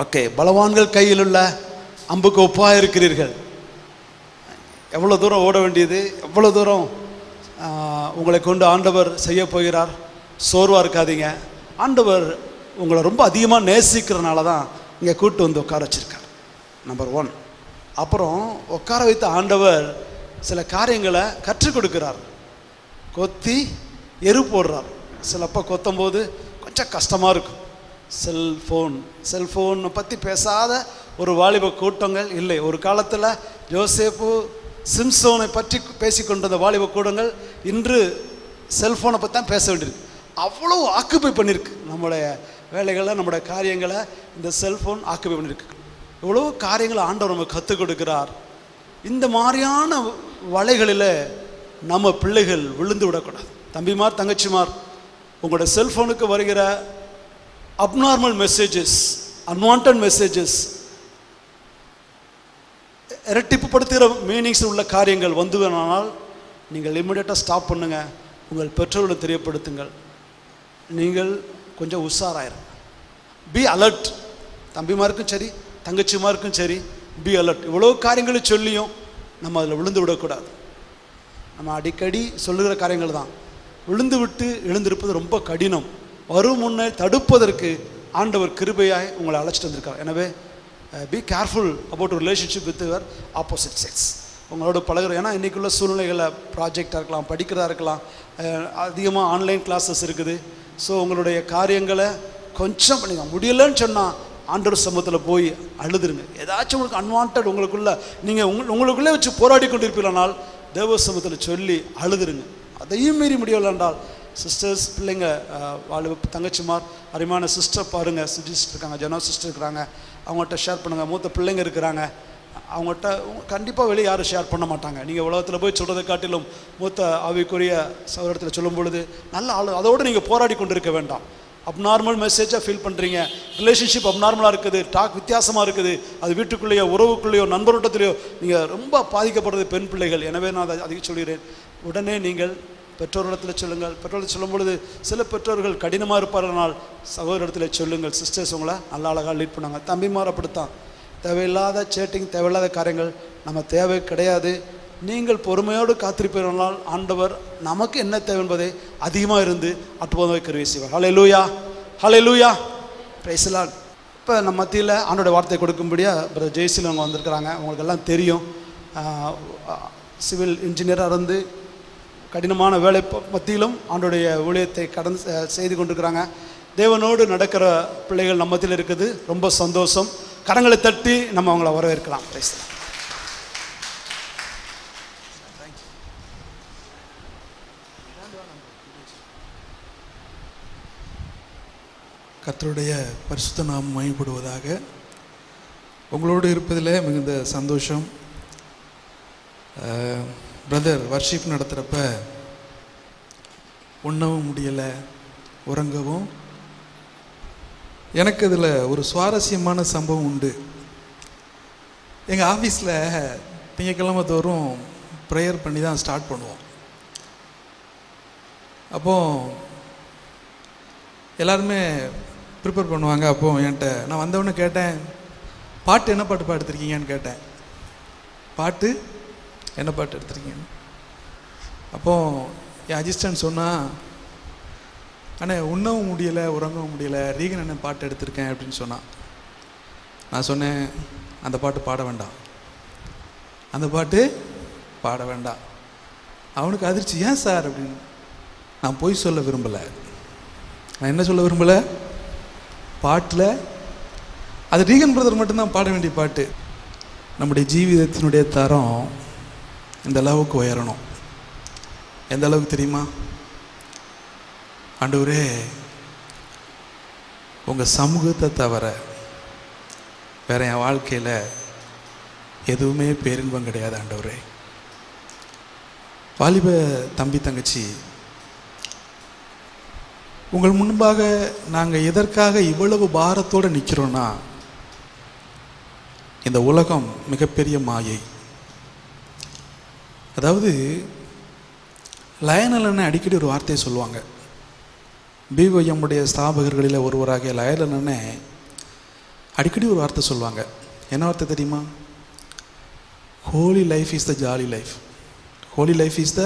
Okay, பலவான்கள் கையில் உள்ள அம்புக்கு ஒப்பாக இருக்கிறீர்கள். எவ்வளோ தூரம் ஓட வேண்டியது, எவ்வளோ தூரம் உங்களை கொண்டு ஆண்டவர் செய்ய போகிறார். சோர்வாக இருக்காதீங்க. ஆண்டவர் உங்களை ரொம்ப அதிகமாக நேசிக்கிறனால தான் இங்கே கூப்பிட்டு வந்து உட்கார வச்சிருக்கார். நம்பர் 1. அப்புறம் உட்கார வைத்த ஆண்டவர் சில காரியங்களை கற்றுக் கொடுக்கிறார். கொத்தி எரு போடுறார். சிலப்போ கொத்தும் போது கொஞ்சம் கஷ்டமாக இருக்கும். செல்ஃபோனை பற்றி பேசாத ஒரு வாலிப கூட்டங்கள் இல்லை. ஒரு காலத்தில் யோசேப்பு சிம்சோனை பற்றி பேசி கொண்டிருந்த வாலிப கூட்டங்கள் இன்று செல்ஃபோனை பற்றி தான் பேச வேண்டியிருக்கு. அவ்வளோ ஆக்குப்பை பண்ணியிருக்கு. நம்முடைய வேலைகளை, நம்முடைய காரியங்களை இந்த செல்ஃபோன் ஆக்குப்பை பண்ணியிருக்கு. இவ்வளோ காரியங்களை ஆண்டவர் நம்ம கற்றுக் கொடுக்கிறார். இந்த மாதிரியான வலைகளில் நம்ம பிள்ளைகள் விழுந்து விடக்கூடாது. தம்பிமார், தங்கச்சிமார், உங்களோட செல்ஃபோனுக்கு வருகிற அப்நார்மல் மெசேஜஸ், அன்வான்ட் மெசேஜஸ், இரட்டிப்புப்படுத்துகிற மீனிங்ஸ் உள்ள காரியங்கள் வந்துவேனால் நீங்கள் இம்மிடியட்டாக ஸ்டாப் பண்ணுங்கள். உங்கள் பெற்றோர்களை தெரியப்படுத்துங்கள். நீங்கள் கொஞ்சம் உஷாராயிரும். Be alert. தம்பிமாருக்கும் சரி, தங்கச்சிமாருக்கும் சரி, பி அலர்ட். இவ்வளோ காரியங்களை சொல்லியும் நம்ம அதில் விழுந்து விடக்கூடாது. நம்ம அடிக்கடி சொல்லுகிற காரியங்கள் தான். விழுந்து விட்டு எழுந்திருப்பது ரொம்ப கடினம். வரும் முன்னே தடுப்பதற்கு ஆண்டவர் கிருபையாய் உங்களை அழைச்சிட்டு வந்திருக்கார். எனவே be careful about relationship with your opposite sex. உங்களோட பழகிற, ஏன்னா இன்றைக்குள்ள சூழ்நிலைகளில் ப்ராஜெக்டாக இருக்கலாம், படிக்கிறதா இருக்கலாம், அதிகமாக ஆன்லைன் கிளாஸஸ் இருக்குது. ஸோ உங்களுடைய காரியங்களை கொஞ்சம் பண்ணிங்க. முடியலைன்னு சொன்னால் ஆண்டவர் சமூகத்தில் போய் அழுதுருங்க. ஏதாச்சும் உங்களுக்கு அன்வான்ட் உங்களுக்குள்ள நீங்கள் உங்களுக்குள்ளே வச்சு போராடி கொண்டு இருப்பீங்களானால் தேவ சமூகத்தில் சொல்லி அழுதுருங்க. அதையும் மீறி முடியலை என்றால் சிஸ்டர்ஸ், பிள்ளைங்க, தங்கச்சிமார், அருமையான சிஸ்டர் பாருங்கள், சிஸ்டர் இருக்காங்க, ஜனோ சிஸ்டர் இருக்கிறாங்க, அவங்கள்ட்ட ஷேர் பண்ணுங்கள். மூத்த பிள்ளைங்க இருக்கிறாங்க, அவங்கள்ட்ட கண்டிப்பாக வெளியே யாரும் ஷேர் பண்ண மாட்டாங்க. நீங்கள் உலகத்தில் போய் சொல்கிறதை காட்டிலும் மூத்த ஆவிக்குரிய சகோதரத்தில் சொல்லும் பொழுது நல்ல ஆள், அதோடு நீங்கள் போராடி கொண்டு இருக்க வேண்டாம். அப்நார்மல் மெசேஜாக ஃபீல் பண்ணுறீங்க, ரிலேஷன்ஷிப் அப்நார்மலாக இருக்குது, டாக் வித்தியாசமாக இருக்குது, அது வீட்டுக்குள்ளேயோ உறவுக்குள்ளேயோ நண்பரோட்டத்திலேயோ நீங்கள் ரொம்ப பாதிக்கப்படுறது பெண் பிள்ளைகள். எனவே நான் அதை அதிகம் சொல்கிறேன். உடனே நீங்கள் பெற்றோரிடத்தில் சொல்லுங்கள். பெற்றோர்கள் சொல்லும் பொழுது சில பெற்றோர்கள் கடினமாக இருப்பார்கள். சகோதரத்தில் சொல்லுங்கள். சிஸ்டர்ஸ் உங்களை நல்ல அழகாக லீட் பண்ணாங்க. தம்பிமார் அப்படித்தான். தேவையில்லாத சேட்டிங், தேவையில்லாத காரியங்கள் நம்ம தேவை கிடையாது. நீங்கள் பொறுமையோடு காத்திருப்பீர்களால் ஆண்டவர் நமக்கு என்ன தேவை என்பதை அதிகமாக இருந்து அற்புதமாக கருவி செய்வார். ஹல்லேலூயா, ஹல்லேலூயா, பிரைஸ் தி லார்ட். இப்போ நம்ம மத்தியில் ஆண்டோட வார்த்தை கொடுக்கும்படியாக பிரதர் ஜெயசீலன் அவங்க வந்திருக்கிறாங்க. உங்களுக்கு எல்லாம் தெரியும், சிவில் இன்ஜினியராக இருந்து கடினமான வேலை மத்தியிலும் ஆண்டோடைய ஊழியத்தை கடந்து செய்து கொண்டிருக்கிறாங்க. தேவனோடு நடக்கிற பிள்ளைகள் நம்ம மத்தியில் இருக்குது. ரொம்ப சந்தோஷம். கரங்களை தட்டி நம்ம அவங்கள வரவேற்கலாம். Praise the Lord. கர்த்தருடைய பரிசுத்த நாமம் மகிமைப்படுவதாக. உங்களோடு இருப்பதில் மிகுந்த சந்தோஷம். பிரதர் வர்ஷிப் நடத்துகிறப்ப உண்ணவும் முடியலை, உறங்கவும். எனக்கு இதில் ஒரு சுவாரஸ்யமான சம்பவம் உண்டு. எங்கள் ஆஃபீஸில் திங்கட்கிழமை தோறும் ப்ரேயர் பண்ணி தான் ஸ்டார்ட் பண்ணுவோம். அப்போது எல்லாருமே ப்ரிப்பேர் பண்ணுவாங்க. அப்போது என்கிட்ட நான் வந்தவொடனே கேட்டேன், பாட்டு என்ன பாட்டு எடுத்திருக்கீங்கன்னு கேட்டேன். பாட்டு என்ன பாட்டு எடுத்திருக்கீங்க? அப்போது என் அசிஸ்டன்ட் சொன்னால், அண்ணே உண்ணவும் முடியலை, உறங்கவும் முடியலை, ரீகன் அண்ணன் பாட்டு எடுத்திருக்கேன் அப்படின்னு சொன்னான். நான் சொன்னேன், அந்த பாட்டு பாட வேண்டாம், அந்த பாட்டு பாட வேண்டாம். அவனுக்கு அதிர்ச்சி. ஏன் சார் அப்படின்னு. நான் பொய் சொல்ல விரும்பலை. நான் என்ன சொல்ல விரும்பலை, பாட்டில் அது ரீகன் பிரதர் மட்டும்தான் பாட வேண்டிய பாட்டு. நம்முடைய ஜீவிதத்தினுடைய தரம் இந்த அளவுக்கு உயரணும். எந்த அளவுக்கு தெரியுமா? ஆண்டவரே, உங்கள் சமூகத்தை தவிர வேற என் வாழ்க்கையில் எதுவுமே பேரின்பம் கிடையாது ஆண்டவரே. வாலிப தம்பி தங்கச்சி, உங்கள் முன்பாக நாங்கள் எதற்காக இவ்வளவு பாரத்தோடு நிற்கிறோன்னா, இந்த உலகம் மிகப்பெரிய மாயை. அதாவது லயனல் அண்ணன் அடிக்கடி ஒரு வார்த்தையை சொல்லுவாங்க. பிஒய்எம்முடைய ஸ்தாபகர்களில் ஒருவராகிய லயனல் அண்ணன் அடிக்கடி ஒரு வார்த்தை சொல்லுவாங்க. என்ன வார்த்தை தெரியுமா? Holi life is the jolly life. Holi life is the,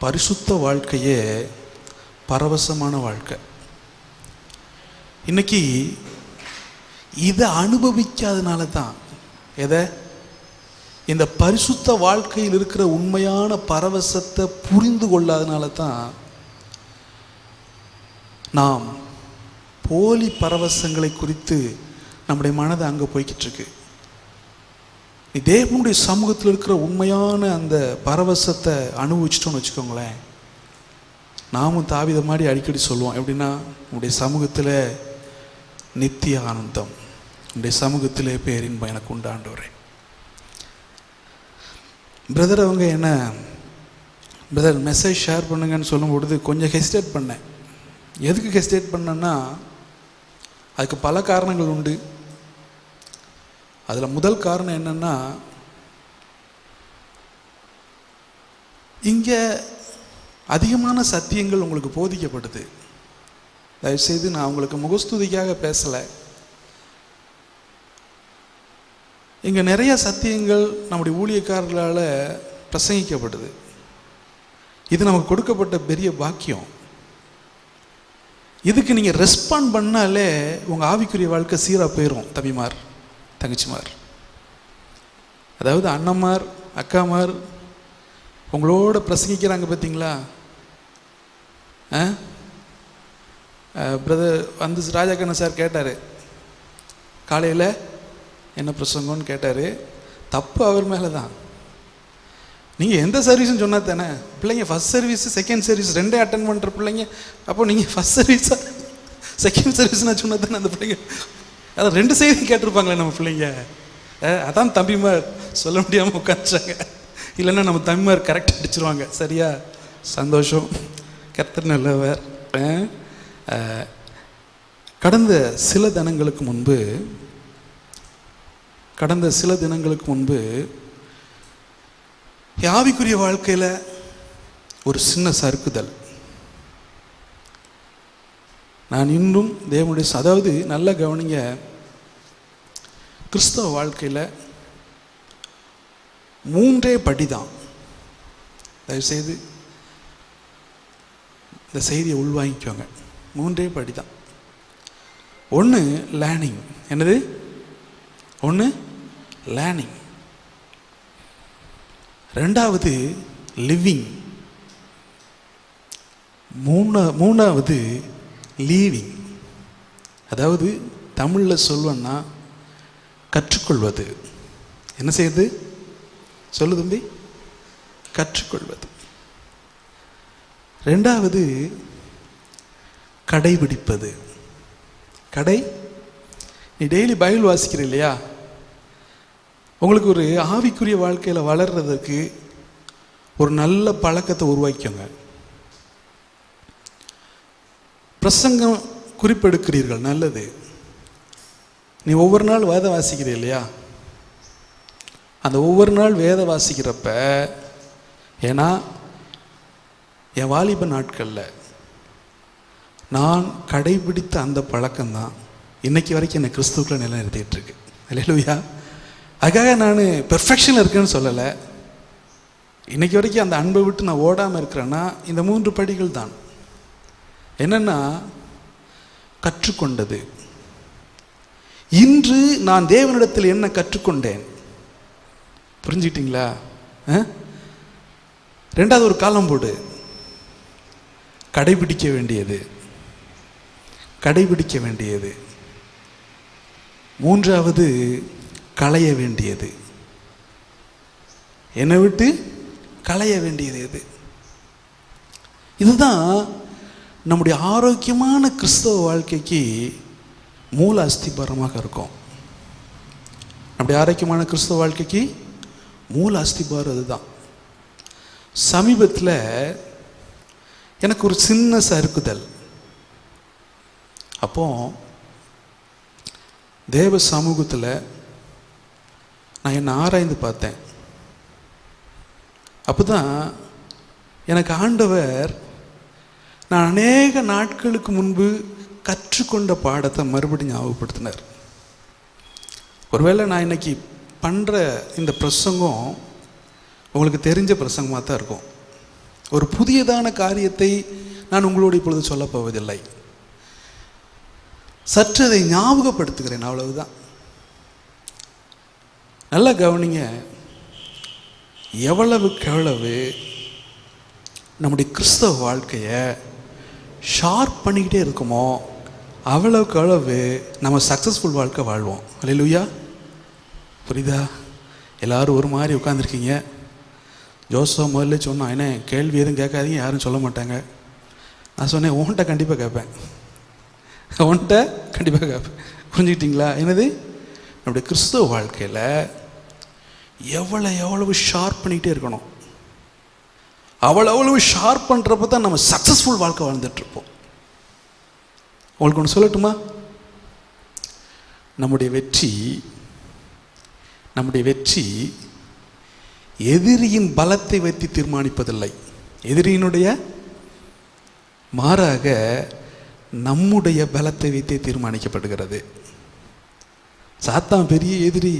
பரிசுத்த வாழ்க்கையே பரவசமான வாழ்க்கை. இன்னைக்கு இதை அனுபவிக்காதனால தான், எதை, இந்த பரிசுத்த வாழ்க்கையில் இருக்கிற உண்மையான பரவசத்தை புரிந்து கொள்ளாதனால தான் நாம் போலி பரவசங்களை குறித்து நம்முடைய மனதை அங்கே போய்கிட்டு இருக்கு. நீ தேவனுடைய சமூகத்தில் இருக்கிற உண்மையான அந்த பரவசத்தை அனுபவிச்சிட்டோன்னு வச்சுக்கோங்களேன், நாமும் தாவீதை மாதிரி அடிக்கடி சொல்லுவோம். எப்படின்னா, உன்னுடைய சமூகத்தில் நித்திய ஆனந்தம், உன்னுடைய சமூகத்திலே பேரின்பம் எனக்கு உண்டாண்டவரே. பிரதர் அவங்க என்ன, பிரதர் மெசேஜ் ஷேர் பண்ணுங்கன்னு சொல்லும் பொழுது கொஞ்சம் ஹெசிடேட் பண்ணேன். எதுக்கு ஹெசிடேட் பண்ணேன்னா, அதுக்கு பல காரணங்கள் உண்டு. அதில் முதல் காரணம் என்னென்னா, இங்கே அதிகமான சத்தியங்கள் உங்களுக்கு போதிக்கப்படுது. தயவுசெய்து நான் உங்களுக்கு முகஸ்துதிக்காக பேசலை. இங்கே நிறைய சத்தியங்கள் நம்முடைய ஊழியக்காரர்களால் பிரசங்கிக்கப்படுது. இது நமக்கு கொடுக்கப்பட்ட பெரிய பாக்கியம். இதுக்கு நீங்கள் ரெஸ்பாண்ட் பண்ணாலே உங்கள் ஆவிக்குரிய வாழ்க்கை சீராக போயிடும். தம்பிமார், தங்கச்சிமார், அதாவது அண்ணன்மார், அக்காமார் உங்களோட பிரசங்கிக்கிறாங்க பார்த்தீங்களா? பிரதர் வந்து ராஜாக்கண்ணன் சார் கேட்டார், காலையில் என்ன பிரசங்கம்னு கேட்டார். தப்பு அவர் மேலே தான். நீங்கள் எந்த சர்வீஸ்னு சொன்னால் தானே, பிள்ளைங்க ஃபஸ்ட் சர்வீஸ் செகண்ட் சர்வீஸ் ரெண்டே அட்டன் பண்ணுற பிள்ளைங்க, அப்போ நீங்கள் ஃபஸ்ட் சர்வீஸாக செகண்ட் சர்வீஸ்னால் சொன்னால் தானே அந்த பிள்ளைங்க அதான் ரெண்டு செய்தி கேட்டிருப்பாங்களே நம்ம பிள்ளைங்க. அதான் தம்பிமார் சொல்ல முடியாமல் உட்காந்துச்சாங்க. இல்லைன்னா நம்ம தம்பிமார் கரெக்ட் அடிச்சிருவாங்க. சரியா? சந்தோஷம், கர்த்தர் நல்லவர். கடந்த சில தினங்களுக்கு முன்பு ஆவிக்குரிய வாழ்க்கையில் ஒரு சின்ன சறுக்குதல். நான் இன்னும் தேவனுடைய, அதாவது நல்ல கவனிங்க, கிறிஸ்தவ வாழ்க்கையில் 3 படி தான். தயவுசெய்து இந்த செய்தியை உள்வாங்கிக்கோங்க. 3 படி தான். ஒன்று லேர்னிங். என்னது? ஒன்று லேர்னிங். ரெண்டாவது லிவிங். மூணாவது லீவிங். அதாவது தமிழில் சொல்லுவேன்னா கற்றுக்கொள்வது. என்ன செய்யுது? சொல்லு தம்பி. கற்றுக்கொள்வது. ரெண்டாவது கடைபிடிப்பது. நீ டெய்லி பைபிள் வாசிக்கிற இல்லையா? உங்களுக்கு ஒரு ஆவிக்குரிய வாழ்க்கையில் வளர்றதுக்கு ஒரு நல்ல பழக்கத்தை உருவாக்கிக்கோங்க. பிரசங்கம் குறிப்பெடுக்கிறீர்கள், நல்லது. நீ ஒவ்வொரு நாள் வேத வாசிக்கிற இல்லையா? அந்த ஒவ்வொரு நாள் வேத வாசிக்கிறப்ப, ஏன்னா என் வாலிப நாட்களில் நான் கடைபிடித்த அந்த பழக்கம்தான் இன்னைக்கு வரைக்கும் என்னை கிறிஸ்துவுக்குள்ள நிலைநிறுத்திட்டு இருக்கு. அல்லேலூயா. அதுக்காக நான் பெர்ஃபெக்ஷனில் இருக்கேன்னு சொல்லலை. இன்னைக்கு வரைக்கும் அந்த அன்பை விட்டு நான் ஓடாமல் இருக்கிறேன்னா இந்த 3 படிகள் தான். என்னன்னா, கற்றுக்கொண்டது. இன்று நான் தேவனிடத்தில் என்ன கற்றுக்கொண்டேன்? புரிஞ்சுக்கிட்டீங்களா? ரெண்டாவது ஒரு காலம் போடு. கடைபிடிக்க வேண்டியது. மூன்றாவது களைய வேண்டியது. என்னை விட்டு களைய வேண்டியது எது? இதுதான் நம்முடைய ஆரோக்கியமான கிறிஸ்தவ வாழ்க்கைக்கு மூல அஸ்திபாரமாக இருக்கும். நம்முடைய ஆரோக்கியமான கிறிஸ்தவ வாழ்க்கைக்கு மூல அஸ்திபாரம் அதுதான். சமீபத்தில் எனக்கு ஒரு சின்ன சறுக்குதல். அப்போ தேவ சமூகத்தில் நான் என்னை ஆராய்ந்து பார்த்தேன். அப்போ தான் எனக்கு ஆண்டவர், நான் அநேக நாட்களுக்கு முன்பு கற்றுக்கொண்ட பாடத்தை மறுபடியும் ஞாபகப்படுத்தினார். ஒருவேளை நான் இன்னைக்கு பண்ணுற இந்த பிரசங்கம் உங்களுக்கு தெரிஞ்ச பிரசங்கமாக தான் இருக்கும். ஒரு புதியதான காரியத்தை நான் உங்களோடு இப்பொழுது சொல்லப் போவதில்லை. சற்று அதை ஞாபகப்படுத்துகிறேன், அவ்வளவுதான். நல்லா கவனிங்க. எவ்வளவு நம்முடைய கிறிஸ்தவ வாழ்க்கையை ஷார்ப் பண்ணிக்கிட்டே இருக்குமோ அவ்வளவு நம்ம சக்ஸஸ்ஃபுல் வாழ்க்கை வாழ்வோம். அல்லேலூயா. புரியுதா? எல்லோரும் ஒரு மாதிரி உட்காந்துருக்கீங்க. ஜோசோ முதல்ல சொன்னான், என்ன கேள்வி எதுவும் கேட்காதீங்க, யாரும் சொல்ல மாட்டாங்க. நான் சொன்னேன், உன்கிட்ட கண்டிப்பாக கேட்பேன், உன்கிட்ட கண்டிப்பாக கேட்பேன். புரிஞ்சுக்கிட்டீங்களா? என்னது, நம்முடைய கிறிஸ்தவ வாழ்க்கையில் எவ்வளவு ஷார்ப் பண்ணிக்கிட்டே இருக்கணும். அவ்வளவு ஷார்ப் பண்ணுறப்ப தான் நம்ம சக்ஸஸ்ஃபுல் வாழ்க்கை வாழ்ந்துட்டுருப்போம். உங்களுக்கு ஒன்று சொல்லட்டுமா? நம்முடைய வெற்றி எதிரியின் பலத்தை வைத்து தீர்மானிப்பதில்லை. எதிரியினுடைய மாறாக நம்முடைய பலத்தை வைத்தே தீர்மானிக்கப்படுகிறது. சாத்தான் பெரிய எதிரி,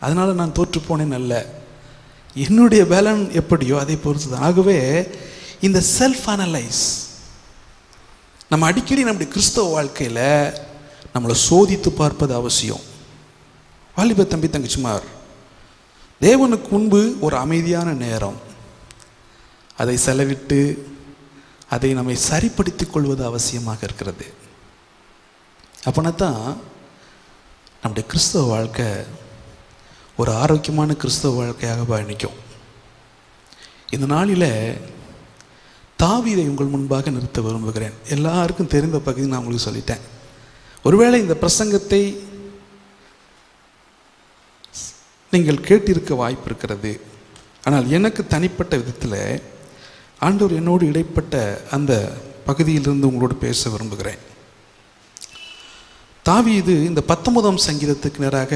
அதனால் நான் தோற்று போனேன் அல்ல, என்னுடைய பலன் எப்படியோ அதை பொறுத்து. ஆகவே இந்த செல்ஃப் அனலைஸ் நம்ம அடிக்கடி நம்முடைய கிறிஸ்தவ வாழ்க்கையில் நம்மளை சோதித்து பார்ப்பது அவசியம். வாலிப தம்பி தங்கச்சிமார், தேவனுக்கு முன்பு ஒரு அமைதியான நேரம் அதை செலவிட்டு அதை நம்மை சரிப்படுத்திக் கொள்வது அவசியமாக இருக்கிறது. அப்படின்னா தான் நம்முடைய கிறிஸ்தவ வாழ்க்கை ஒரு ஆரோக்கியமான கிறிஸ்தவ வாழ்க்கையாக பயணிக்கும். இந்த நாளில் தாவீதை உங்கள் முன்பாக நிறுத்த விரும்புகிறேன். எல்லாருக்கும் தெரிந்த பகுதி நான் உங்களுக்கு சொல்லிட்டேன். ஒருவேளை இந்த பிரசங்கத்தை நீங்கள் கேட்டிருக்க வாய்ப்பு இருக்கிறது. ஆனால் எனக்கு தனிப்பட்ட விதத்தில் ஆண்டவர் என்னோடு இடைப்பட்ட அந்த பகுதியிலிருந்து உங்களோடு பேச விரும்புகிறேன். தாவீது இந்த 19ஆம் சங்கீதத்துக்கு நேராக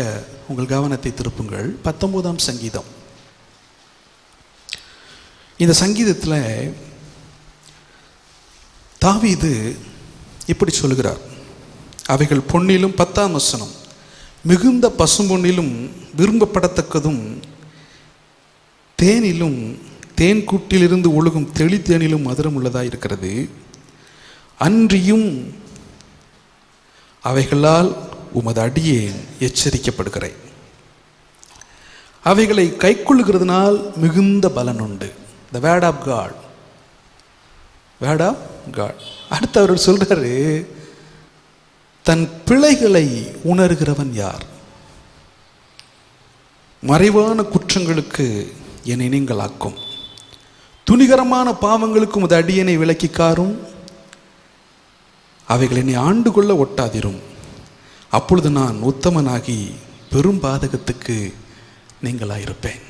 உங்கள் கவனத்தை திருப்புங்கள். 19ஆம் சங்கீதம். இந்த சங்கீதத்தில் தாவீது இப்படி சொல்கிறார். அவைகள் பொன்னிலும், 10ஆம் வசனம், மிகுந்த பசும்பொன்னிலும் விரும்பப்படத்தக்கதும், தேனிலும் தேன் கூட்டிலிருந்து ஒழுகும் தெளித்தேனிலும் மதுரம் உள்ளதாக இருக்கிறது. அன்றியும் அவைகளால் உமது அடியேன் எச்சரிக்கப்படுகிறேன். அவைகளை கைக்கொள்ளுகிறதுனால் மிகுந்த பலன் உண்டு. The word of God, word of God. அடுத்து அவர் சொல்றாரு, தன் பிழைகளை உணர்கிறவன் யார்? மறைவான குற்றங்களுக்கு என்னை நீங்களாக்கும், துணிகரமான பாவங்களுக்கு உமது அடியனை விலக்கி காரும். அவைகளை நீ ஆண்டு கொள்ள ஒட்டாதிரும். அப்பொழுது நான் உத்தமனாகி பெரும் பாதகத்துக்கு நீங்களாயிருப்பேன்.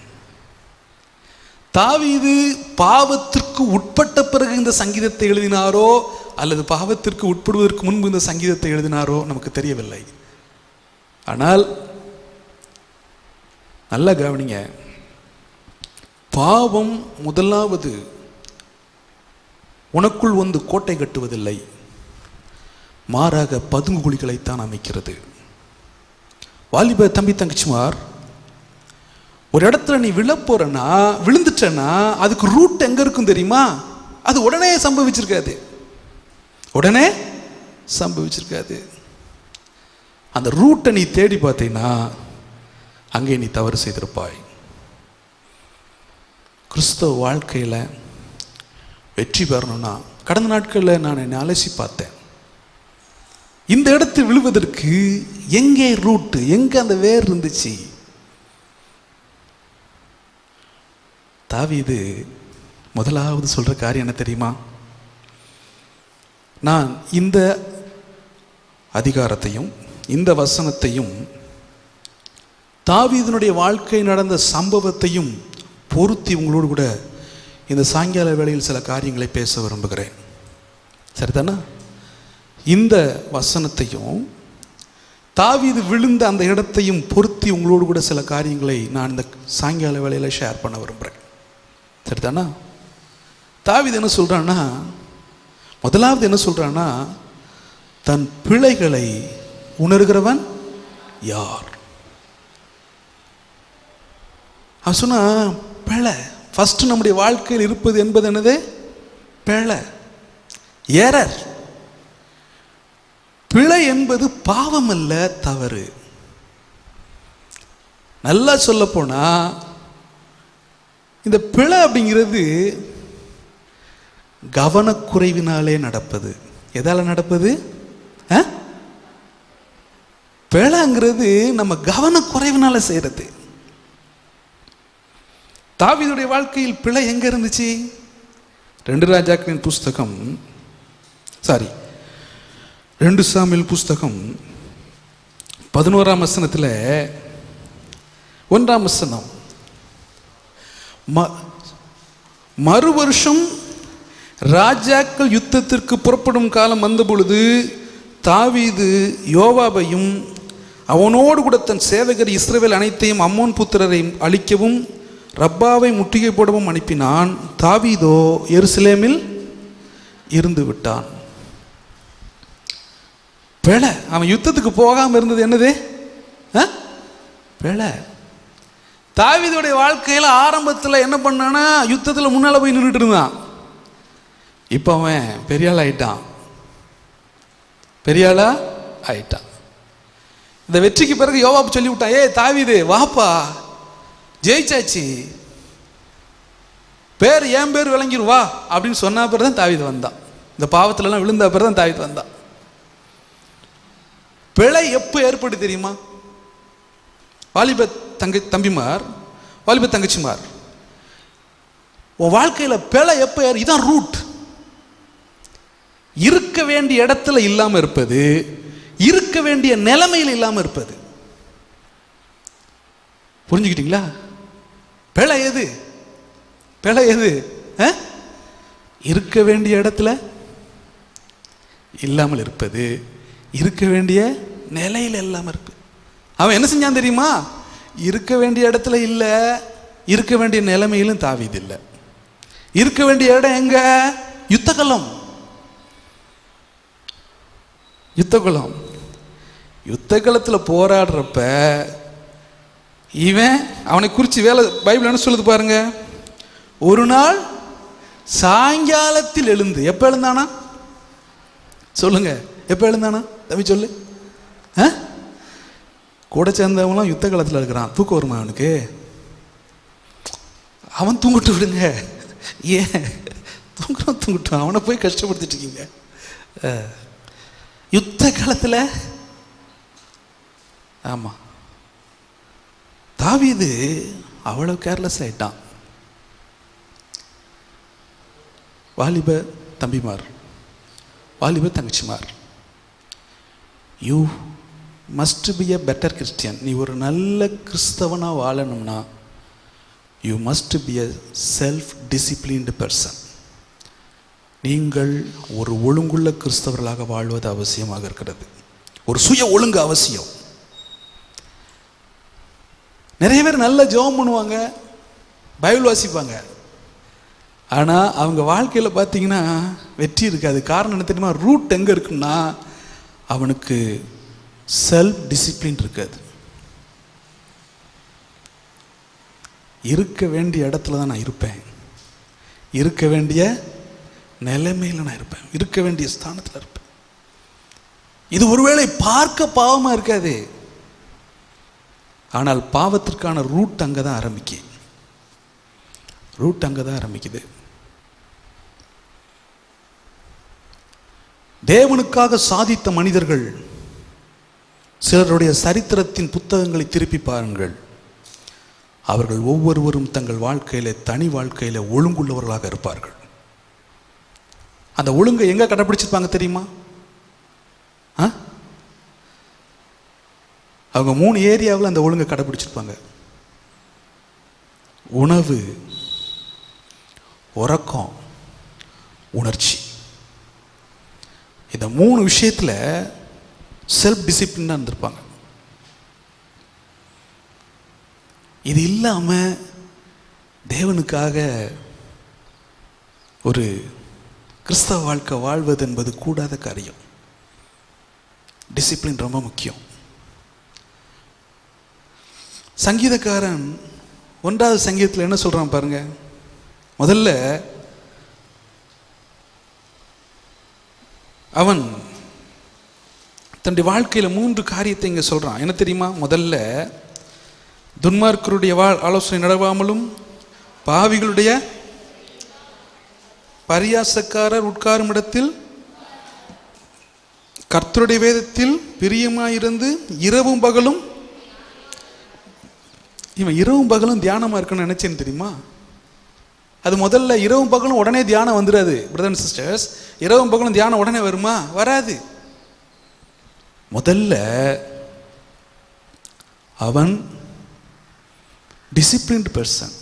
தாவீது பாவத்திற்கு உட்பட்ட பிறகு இந்த சங்கீதத்தை எழுதினாரோ அல்லது பாவத்திற்கு உட்படுவதற்கு முன்பு இந்த சங்கீதத்தை எழுதினாரோ நமக்கு தெரியவில்லை. ஆனால் நல்லா கவனிங்க, பாவம் முதலாவது உனக்குள் வந்து கோட்டை கட்டுவதில்லை, மாறாக பதுங்கு குழிகளைத்தான் அமைக்கிறது. வாலிப தம்பி தங்கச்சிமார், ஒரு இடத்துல நீ விழப்போறனா, விழுந்துட்டனா, அதுக்கு ரூட் எங்க இருக்கும் தெரியுமா? அது உடனே சம்பவிச்சிருக்காது. அந்த ரூட்டை நீ தேடி பார்த்தீங்கன்னா அங்கே நீ தவறு செய்திருப்பாய். கிறிஸ்தவ வாழ்க்கையில் வெற்றி பெறணும்னா, கடந்த நாட்களில் நான் என்னை அலசி பார்த்தேன். இந்த இடத்தில் விழுவதற்கு எங்கே ரூட்டு, எங்கே அந்த வேர் இருந்துச்சு? தாவீது முதலாவது சொல்ற காரியம் என்ன தெரியுமா? நான் இந்த அதிகாரத்தையும் இந்த வசனத்தையும் தாவீதினுடைய வாழ்க்கை நடந்த சம்பவத்தையும் பொருத்தி உங்களோடு கூட இந்த சாயங்கால வேளையில் சில காரியங்களை பேச விரும்புகிறேன். சரிதானா? இந்த வசனத்தையும் தாவீது விழுந்த அந்த இடத்தையும் பொருத்தி உங்களோடு கூட சில காரியங்களை நான் இந்த சாயங்கால வேளையில் ஷேர் பண்ண விரும்புகிறேன். சரிதானா? தாவீது என்ன சொல்றான்னா, முதலாவது என்ன சொல்றான்னா, தன் பிழைகளை உணர்கிறவன் யார்? அவன் சொன்னா பிழை ஃபர்ஸ்ட் நம்முடைய வாழ்க்கையில் இருப்பது என்பது என்னது? பிழை, எரர். பிழை என்பது பாவம் அல்ல, தவறு. நல்லா சொல்ல போனா இந்த பிழை அப்படிங்கிறது கவனக்குறைவினாலே நடப்பது. எதால நடப்பது? பிழைங்கிறது நம்ம கவனக்குறைவினால செய்யறது. தாவீதுடைய வாழ்க்கையில் பிழை எங்க இருந்துச்சு? 2 ராஜாக்களின் புஸ்தகம் 2 சாமுவேல் புஸ்தகம் 11ஆம் வசனத்தில் 1ஆம் வசனம், மறு வருஷம் ராஜாக்கள் யுத்தத்திற்கு புறப்படும் காலம் வந்த பொழுது தாவீது யோவாபையும் அவனோடு கூட தன் சேவகர் இஸ்ரவேல் அனைத்தையும் அம்மோன் புத்திரரை அழிக்கவும் ரப்பாவை முற்றுகை போடவும் அனுப்பினான். தாவீதோ எருசலேமில் இருந்து விட்டான். பிழை. அவன் யுத்தத்துக்கு போகாமல் இருந்தது என்னது? பிழை. தாவீதுடைய வாழ்க்கையில் ஆரம்பத்தில் என்ன பண்ணானா, யுத்தத்தில் முன்னால் போய் நின்றுட்டு இருந்தான். இப்போ அவன் பெரியாள் ஆயிட்டான். பெரியாளா ஆயிட்டான். இந்த வெற்றிக்கு பிறகு யோவாப் சொல்லி விட்டான், ஏய் தாவீது வாப்பா, ஜெயிச்சாச்சு, என் பேர் விளங்கிரும் வா அப்படின்னு சொன்ன பிறகு தான் தாவீது வந்தான். இந்த பாவத்திலலாம் விழுந்த பிறகு தான் தாவீது வந்தான். பிழை எப்போ ஏற்பட்டு தெரியுமா? வாலிப தம்பிமார், வாலிப தங்கச்சிமார், உன் வாழ்க்கையில் பிழை எப்போ இதான் ரூட். இருக்க வேண்டிய இடத்துல இல்லாமல் இருப்பது, இருக்க வேண்டிய நிலைமையில் இல்லாமல் இருப்பது. புரிஞ்சுக்கிட்டீங்களா? பிழை எது? பிழை எது? இருக்க வேண்டிய இடத்துல இல்லாமல் இருப்பது, இருக்க வேண்டிய நிலையில் இல்லாமல் இருப்பது. அவன் என்ன செஞ்சான் தெரியுமா? இருக்க வேண்டிய இடத்துல இல்லை, இருக்க வேண்டிய நிலைமையிலும் தாவீது இல்லை. இருக்க வேண்டிய இடம் எங்க? யுத்தகலம். யுத்தகலம். யுத்தகலத்தில் போராடுறப்ப இவன் அவனை குறித்து வேலை பைபிள் என்ன சொல்லுது பாருங்க. ஒரு நாள் சாயங்காலத்தில் எழுந்து, எப்போ எழுந்தானா சொல்லுங்க? எப்போ எழுந்தானா தம்பி சொல்லு? கூட சேர்ந்தவங்களாம் யுத்த காலத்தில் இருக்கிறான். தூக்கம் வருமா அவனுக்கு? அவன் தூங்கிட்டு விடுங்க. ஏன் தூங்கட்டும், அவனை போய் கஷ்டப்படுத்திட்டு இருக்கீங்க. யுத்த காலத்தில் ஆமா, தாவீது அவ்வளவு கேர்லெஸ் ஆயிட்டான். வாலிப தம்பிமார், வாலிப தங்கச்சிமார், you must be a better Christian. நீ ஒரு நல்ல கிறிஸ்தவனாக வாழணும்னா you must be a self disciplined person. நீங்கள் ஒரு ஒழுங்குள்ள கிறிஸ்தவர்களாக வாழ்வது அவசியமாக இருக்கிறது. ஒரு சுய ஒழுங்கு அவசியம். நிறைய பேர் நல்ல ஜெபம் பண்ணுவாங்க, பைபிள் வாசிப்பாங்க, ஆனால் அவங்க வாழ்க்கையில் பார்த்தீங்கன்னா வெற்றி இருக்காது. காரணம் என்ன தெரியுமா? ரூட் எங்கே இருக்குன்னா அவனுக்கு செல்ஃப் டிசிப்ளின் இருக்காது. இருக்க வேண்டிய இடத்துல தான் நான் இருப்பேன், இருக்க வேண்டிய நிலைமையில் நான் இருப்பேன், இருக்க வேண்டிய ஸ்தானத்தில் இருப்பேன். இது ஒருவேளை பார்க்க பாவமாக இருக்காது, ஆனால் பாவத்திற்கான ரூட் அங்கே தான் ஆரம்பிக்குது. தேவனுக்காக சாதித்த மனிதர்கள் சிலருடைய சரித்திரத்தின் புத்தகங்களை திருப்பி பாருங்கள். அவர்கள் ஒவ்வொருவரும் தங்கள் வாழ்க்கையில, தனி வாழ்க்கையில ஒழுங்குள்ளவர்களாக இருப்பார்கள். அந்த ஒழுங்கை எங்க கடைபிடிச்சிருப்பாங்க தெரியுமா? அவங்க 3 ஏரியாவில் அந்த ஒழுங்கை கடைபிடிச்சிருப்பாங்க. உணவு, உறக்கம், உணர்ச்சி. இந்த 3 விஷயத்தில் செல்ஃப் டிசிப்ளினாக இருந்திருப்பாங்க. இது இல்லாமல் தேவனுக்காக ஒரு கிறிஸ்தவ வாழ்க்கை வாழ்வது என்பது கூடாத காரியம். டிசிப்ளின் ரொம்ப முக்கியம். சங்கீதக்காரன் 1வது சங்கீதத்தில் என்ன சொல்றான் பாருங்க. முதல்ல அவன் தன்னுடைய வாழ்க்கையில் 3 காரியத்தை இங்கே சொல்றான். என்ன தெரியுமா? முதல்ல துன்மார்க்கருடைய ஆலோசனை நடவாமலும் பாவிகளுடைய பரியாசக்காரர் உட்காரும் இடத்தில் கர்த்தருடைய வேதத்தில் பிரியமாயிருந்து இரவும் பகலும். இவன் இரவும் பகலும் தியானமாக இருக்குன்னு நினைச்சேன்னு தெரியுமா? அது முதல்ல இரவும் பகலும் உடனே தியானம் வந்துடாது பிரதர் அண்ட் சிஸ்டர்ஸ். இரவும் பகலும் தியானம் உடனே வருமா? வராது. முதல்ல அவன் டிசிப்ளின்டு பர்சன்,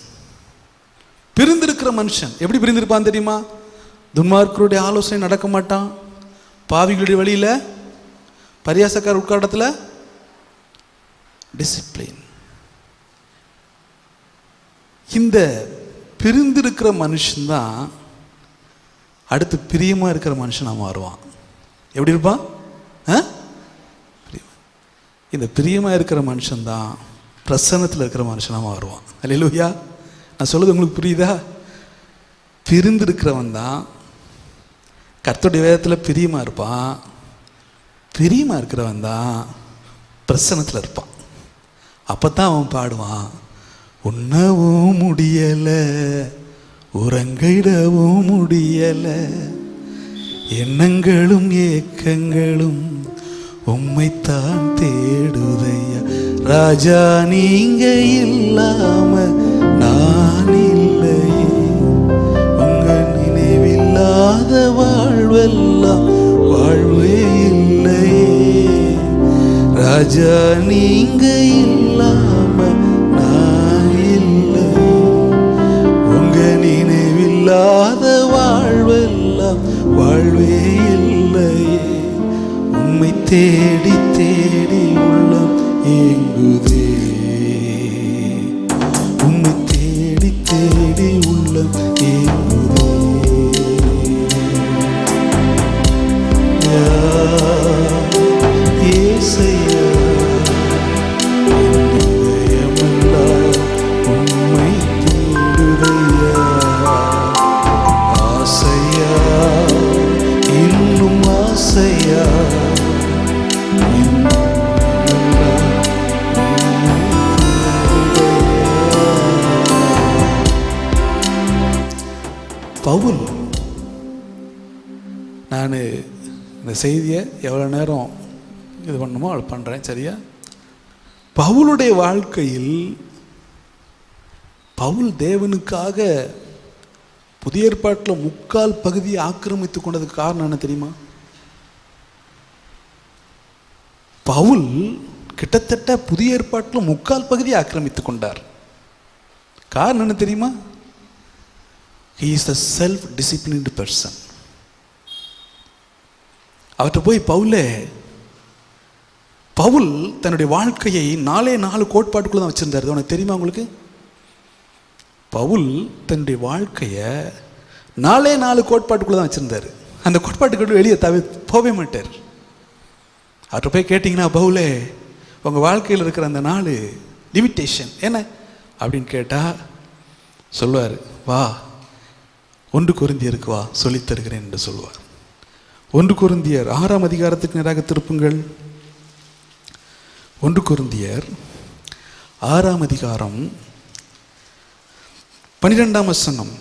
பிரிந்திருக்கிற மனுஷன். எப்படி பிரிந்திருப்பான் தெரியுமா? துன்மார்க்கருடைய ஆலோசனை நடக்க மாட்டான், பாவிகளுடைய வழியில் பரியாசக்கார உட்காரத்தில் டிசிப்ளின். இந்த பிரிந்திருக்கிற மனுஷன்தான் அடுத்து பிரியமாக இருக்கிற மனுஷனாக மாறுவான். எப்படி இருப்பான்? இந்த பிரியமாக இருக்கிற மனுஷன்தான் பிரசன்னத்தில் இருக்கிற மனுஷனாக மாறுவான். அல்லேலூயா. நான் சொல்லுது உங்களுக்கு புரியுதா? பிரிந்திருக்கிறவன் தான் கர்த்தருடைய வேதத்தில் பிரியமாக இருப்பான். பிரியமாக இருக்கிறவன் தான் பிரசன்னத்தில் இருப்பான். அப்போ தான் அவன் பாடுவான், உண்ணவும் முடியலை, உறங்கிடவும் முடியலை, எண்ணங்களும் ஏக்கங்களும் உம்மைத்தான் தேடுதையா, ராஜா நீங்க இல்லாம நான் இல்லையே, உங்க நினைவில்லாத வாழ்வெல்லாம் வாழ்வே இல்லையே, ராஜா நீங்க இல்லாம நான் இல்லையே, உங்க நினைவில்லாத வாழ்வெல்லாம் வாழ்வே இல்லையே, உம்மை தேடி தேடி உள்ளம் ஏங்குதே, உம்மை தேடி தேடி உள்ளம் ஏங்குதே, ஏசையா என் இதயமெல்லாம் உம்மை தேடுதையா, ஆசையா இன்னும் ஆசையா பவுல். நான் இந்த செய்தியை எவ்வளோ நேரம் இது பண்ணணுமோ அவள் பண்ணுறேன், சரியா? பவுலுடைய வாழ்க்கையில் பவுல் தேவனுக்காக புதிய ஏற்பாட்டில் 3/4 பகுதியை ஆக்கிரமித்து கொண்டதுக்கு காரணம் என்ன தெரியுமா? பவுல் கிட்டத்தட்ட புதிய ஏற்பாட்டில் 3/4 பகுதியை ஆக்கிரமித்து கொண்டார். காரணம் என்ன தெரியுமா? He is a self-disciplined person. அவர்கிட்ட போய் பவுல் தன்னுடைய வாழ்க்கையை 4 கோட்பாட்டுக்குள்ள தான் வச்சிருந்தார். உனக்கு தெரியுமா உங்களுக்கு? பவுல் தன்னுடைய வாழ்க்கையை 4 கோட்பாட்டுக்குள்ள தான் வச்சிருந்தார். அந்த கோட்பாட்டுக்குள்ள வெளியே போகவே மாட்டார். அவர்கிட்ட போய் கேட்டிங்கன்னா, பவுலே உங்கள் வாழ்க்கையில் இருக்கிற அந்த 4 லிமிட்டேஷன் என்ன அப்படின்னு கேட்டால் சொல்லுவார், வா 1 கொரிந்தியருக்கு வா சொல்லித் தருகிறேன் என்று சொல்லுவார். 1 கொரிந்தியர் 6ஆம் அதிகாரத்துக்கு நேராக திருப்புங்கள். 1 கொரிந்தியர் 6ஆம் அதிகாரம் 12ஆம் வசனம்.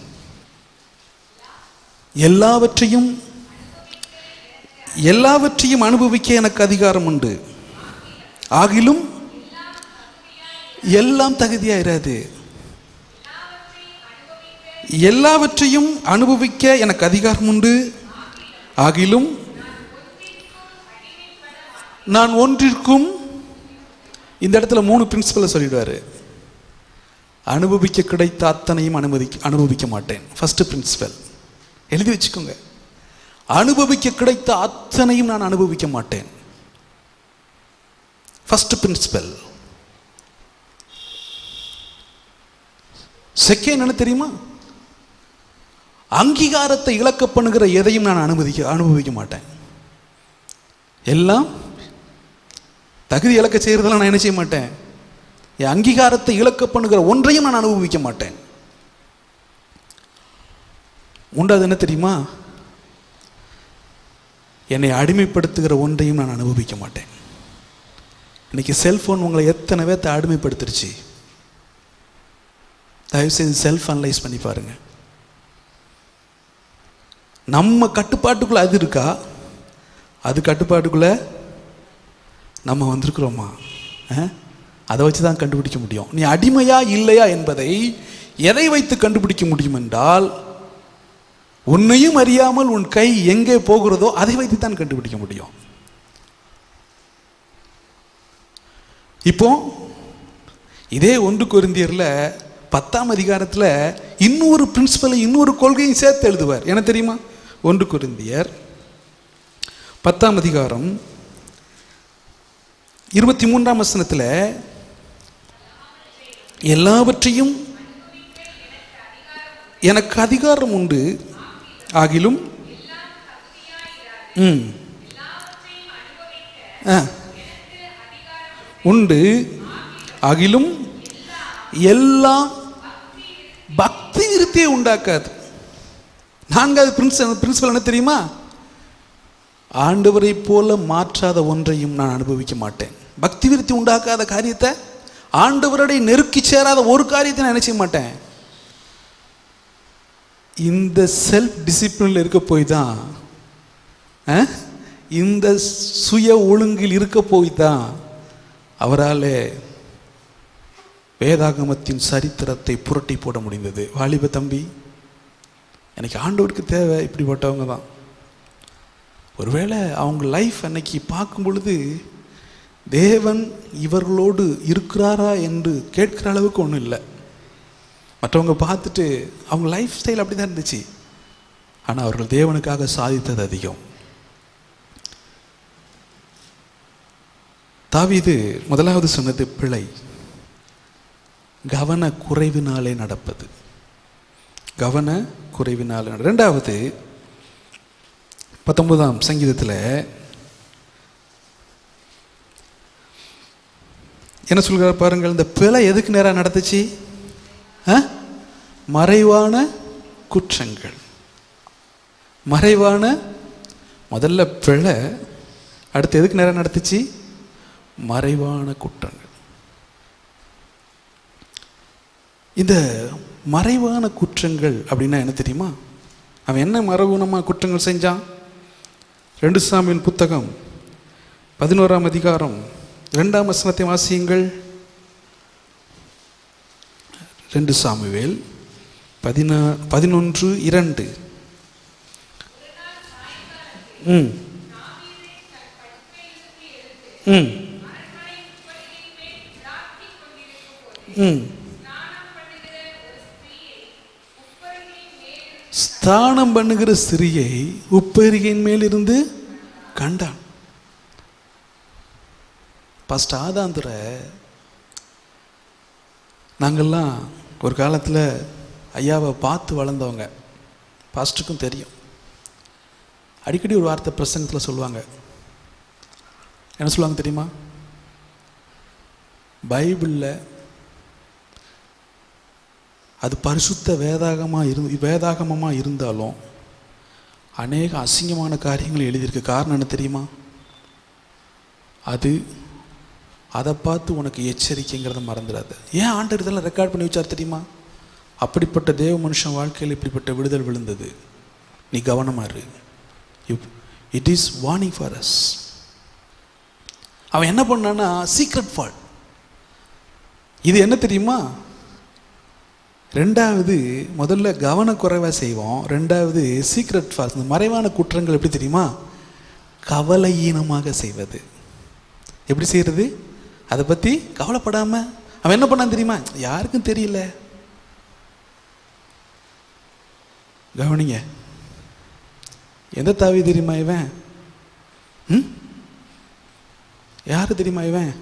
எல்லாவற்றையும் அனுபவிக்க எனக்கு அதிகாரம் உண்டு, ஆகிலும் எல்லாம் தகுதியாயிராது. எல்லாவற்றையும் அனுபவிக்க எனக்கு அதிகாரம் உண்டு, ஆகிலும் நான் ஒன்றிற்கும். இந்த இடத்துல 3 பிரின்சிபலை சொல்லிடுவாரு. அனுபவிக்க கிடைத்த அத்தனையும் அனுபவிக்க மாட்டேன். ஃபர்ஸ்ட் பிரின்சிபல் எழுதி வச்சுக்கோங்க. அனுபவிக்க கிடைத்த அத்தனையும் நான் அனுபவிக்க மாட்டேன். First principal. செகண்ட் என்ன தெரியுமா? அங்கீகாரத்தை இழக்க பண்ணுகிற எதையும் நான் அனுபவிக்க மாட்டேன். எல்லாம் தகுதி இழக்க செய்கிறதெல்லாம் நான் என்ன செய்ய மாட்டேன். என் அங்கீகாரத்தை இழக்க பண்ணுகிற ஒன்றையும் நான் அனுபவிக்க மாட்டேன். உண்டாது என்ன தெரியுமா? என்னை அடிமைப்படுத்துகிற ஒன்றையும் நான் அனுபவிக்க மாட்டேன். இன்னைக்கு செல்ஃபோன் உங்களை எத்தனை பேர்த்தை அடிமைப்படுத்திருச்சு? தயவுசெய்து செல்ஃப் அனலைஸ் பண்ணி பாருங்க. நம்ம கட்டுப்பாட்டுக்குள்ள அது இருக்கா? அது கட்டுப்பாட்டுக்குள்ள நம்ம வந்திருக்கிறோமா? அதை வச்சு தான் கண்டுபிடிக்க முடியும். நீ அடிமையா இல்லையா என்பதை எதை வைத்து கண்டுபிடிக்க முடியும் என்றால், உன்னையும் அறியாமல் உன் கை எங்கே போகிறதோ அதை வைத்து தான் கண்டுபிடிக்க முடியும். இப்போ இதே 1 கொரிந்தியர்ல 10ஆம் அதிகாரத்தில் இன்னொரு பிரின்சிபலை, இன்னொரு கொள்கையும் சேர்த்து எழுதுவார். என்ன தெரியுமா? 1 கொரிந்தியர் 10ஆம் அதிகாரம் 23ஆம் வசனத்தில், எல்லாவற்றையும் எனக்கு அதிகாரம் உண்டு, ஆகிலும் உண்டு, ஆகிலும் எல்லாம் பக்தி விருத்தியை உண்டாக்காது. 4வது பிரின்சிபல் என்ன தெரியுமா? ஆண்டவரை போல மாற்றாத ஒன்றையும் நான் அனுபவிக்க மாட்டேன். பக்தி விருத்தி உண்டாக்காத காரியத்தை, ஆண்டவருடைய நெருக்கி சேராத ஒரு காரியத்தை நான் என்ன செய்ய மாட்டேன். இந்த செல்ஃப் டிசிப்ளினில் இருக்க போய் தான், இந்த சுய ஒழுங்கில் இருக்க போய் தான் அவரால் வேதாகமத்தின் சரித்திரத்தை புரட்டி போட முடிந்தது. வாலிப தம்பி, எனக்கு ஆண்டவருக்கு தேவை இப்படிப்பட்டவங்க தான். ஒருவேளை அவங்க லைஃப் அன்னைக்கு பார்க்கும் பொழுது தேவன் இவர்களோடு இருக்கிறாரா என்று கேட்கிற அளவுக்கு ஒன்றும் இல்லை. மற்றவங்க பார்த்துட்டு அவங்க லைஃப் ஸ்டைல் அப்படி தான் இருந்துச்சு. ஆனால் அவர்கள் தேவனுக்காக சாதித்தது அதிகம். தாவீது முதலாவது சொன்னது பிழை, கவன குறைவினாலே நடப்பது. கவன குறைவினாலே. 2வது 19ஆம் சங்கீதத்தில் என்ன சொல்கிறார் பாருங்கள். இந்த பிழை எதுக்கு நேராக நடந்துச்சு? மறைவான குற்றங்கள். மறைவான முதல்ல பிழை, அடுத்து எதுக்கு நேராக நடந்துச்சு? மறைவான குற்றங்கள். இந்த மறைவான குற்றங்கள் அப்படின்னா என்ன தெரியுமா? அவன் என்ன மறைவான குற்றங்கள் செஞ்சான்? 2 சாமுவேல் புத்தகம் 11ஆம் அதிகாரம் 2ஆம் வசனத்தை வாசியுங்கள். 2 சாமுவேல் 11:2. ஸ்தானம் பண்ணுகிற ஸ்திரியை உப்பரிகையின் மேல் இருந்து கண்டான். பாஸ்டர் ஆதாந்துர, நாங்கள்லாம் ஒரு காலத்தில் ஐயாவை பார்த்து வளர்ந்தவங்க. பாஸ்டருக்கும் தெரியும். அடிக்கடி ஒரு வார்த்தை பிரசங்கத்தில் சொல்லுவாங்க. என்ன சொல்லுவாங்க தெரியுமா? பைபிளில் அது பரிசுத்த வேதாகமமாக இருந்தாலும் அநேக அசிங்கமான காரியங்கள் எழுதியிருக்கு. காரணம் என்ன தெரியுமா? அதை பார்த்து உனக்கு எச்சரிக்கைங்கிறத மறந்துடாது. ஏன் ஆண்டவர் இதெல்லாம் ரெக்கார்ட் பண்ணி வச்சார் தெரியுமா? அப்படிப்பட்ட தேவ மனுஷன் வாழ்க்கையில் இப்படிப்பட்ட விடுதல் விழுந்தது. நீ கவனமாக இரு. It is warning for us. அவன் என்ன பண்ணான்னா சீக்ரெட் ஃபால்ட். இது என்ன தெரியுமா? 2வது முதல்ல கவனக்குறைவாக செய்வோம். 2வது சீக்ரெட் ஃபால்ஸ். இந்த மறைவான குற்றங்கள் எப்படி தெரியுமா? கவலையீனமாக செய்வது. எப்படி செய்கிறது? அதை பற்றி கவலைப்படாமல் அவன் என்ன பண்ணான் தெரியுமா? யாருக்கும் தெரியல. கவனிங்க, எந்த தாவி தெரியுமா இவன்? யாரு தெரியுமா இவன்?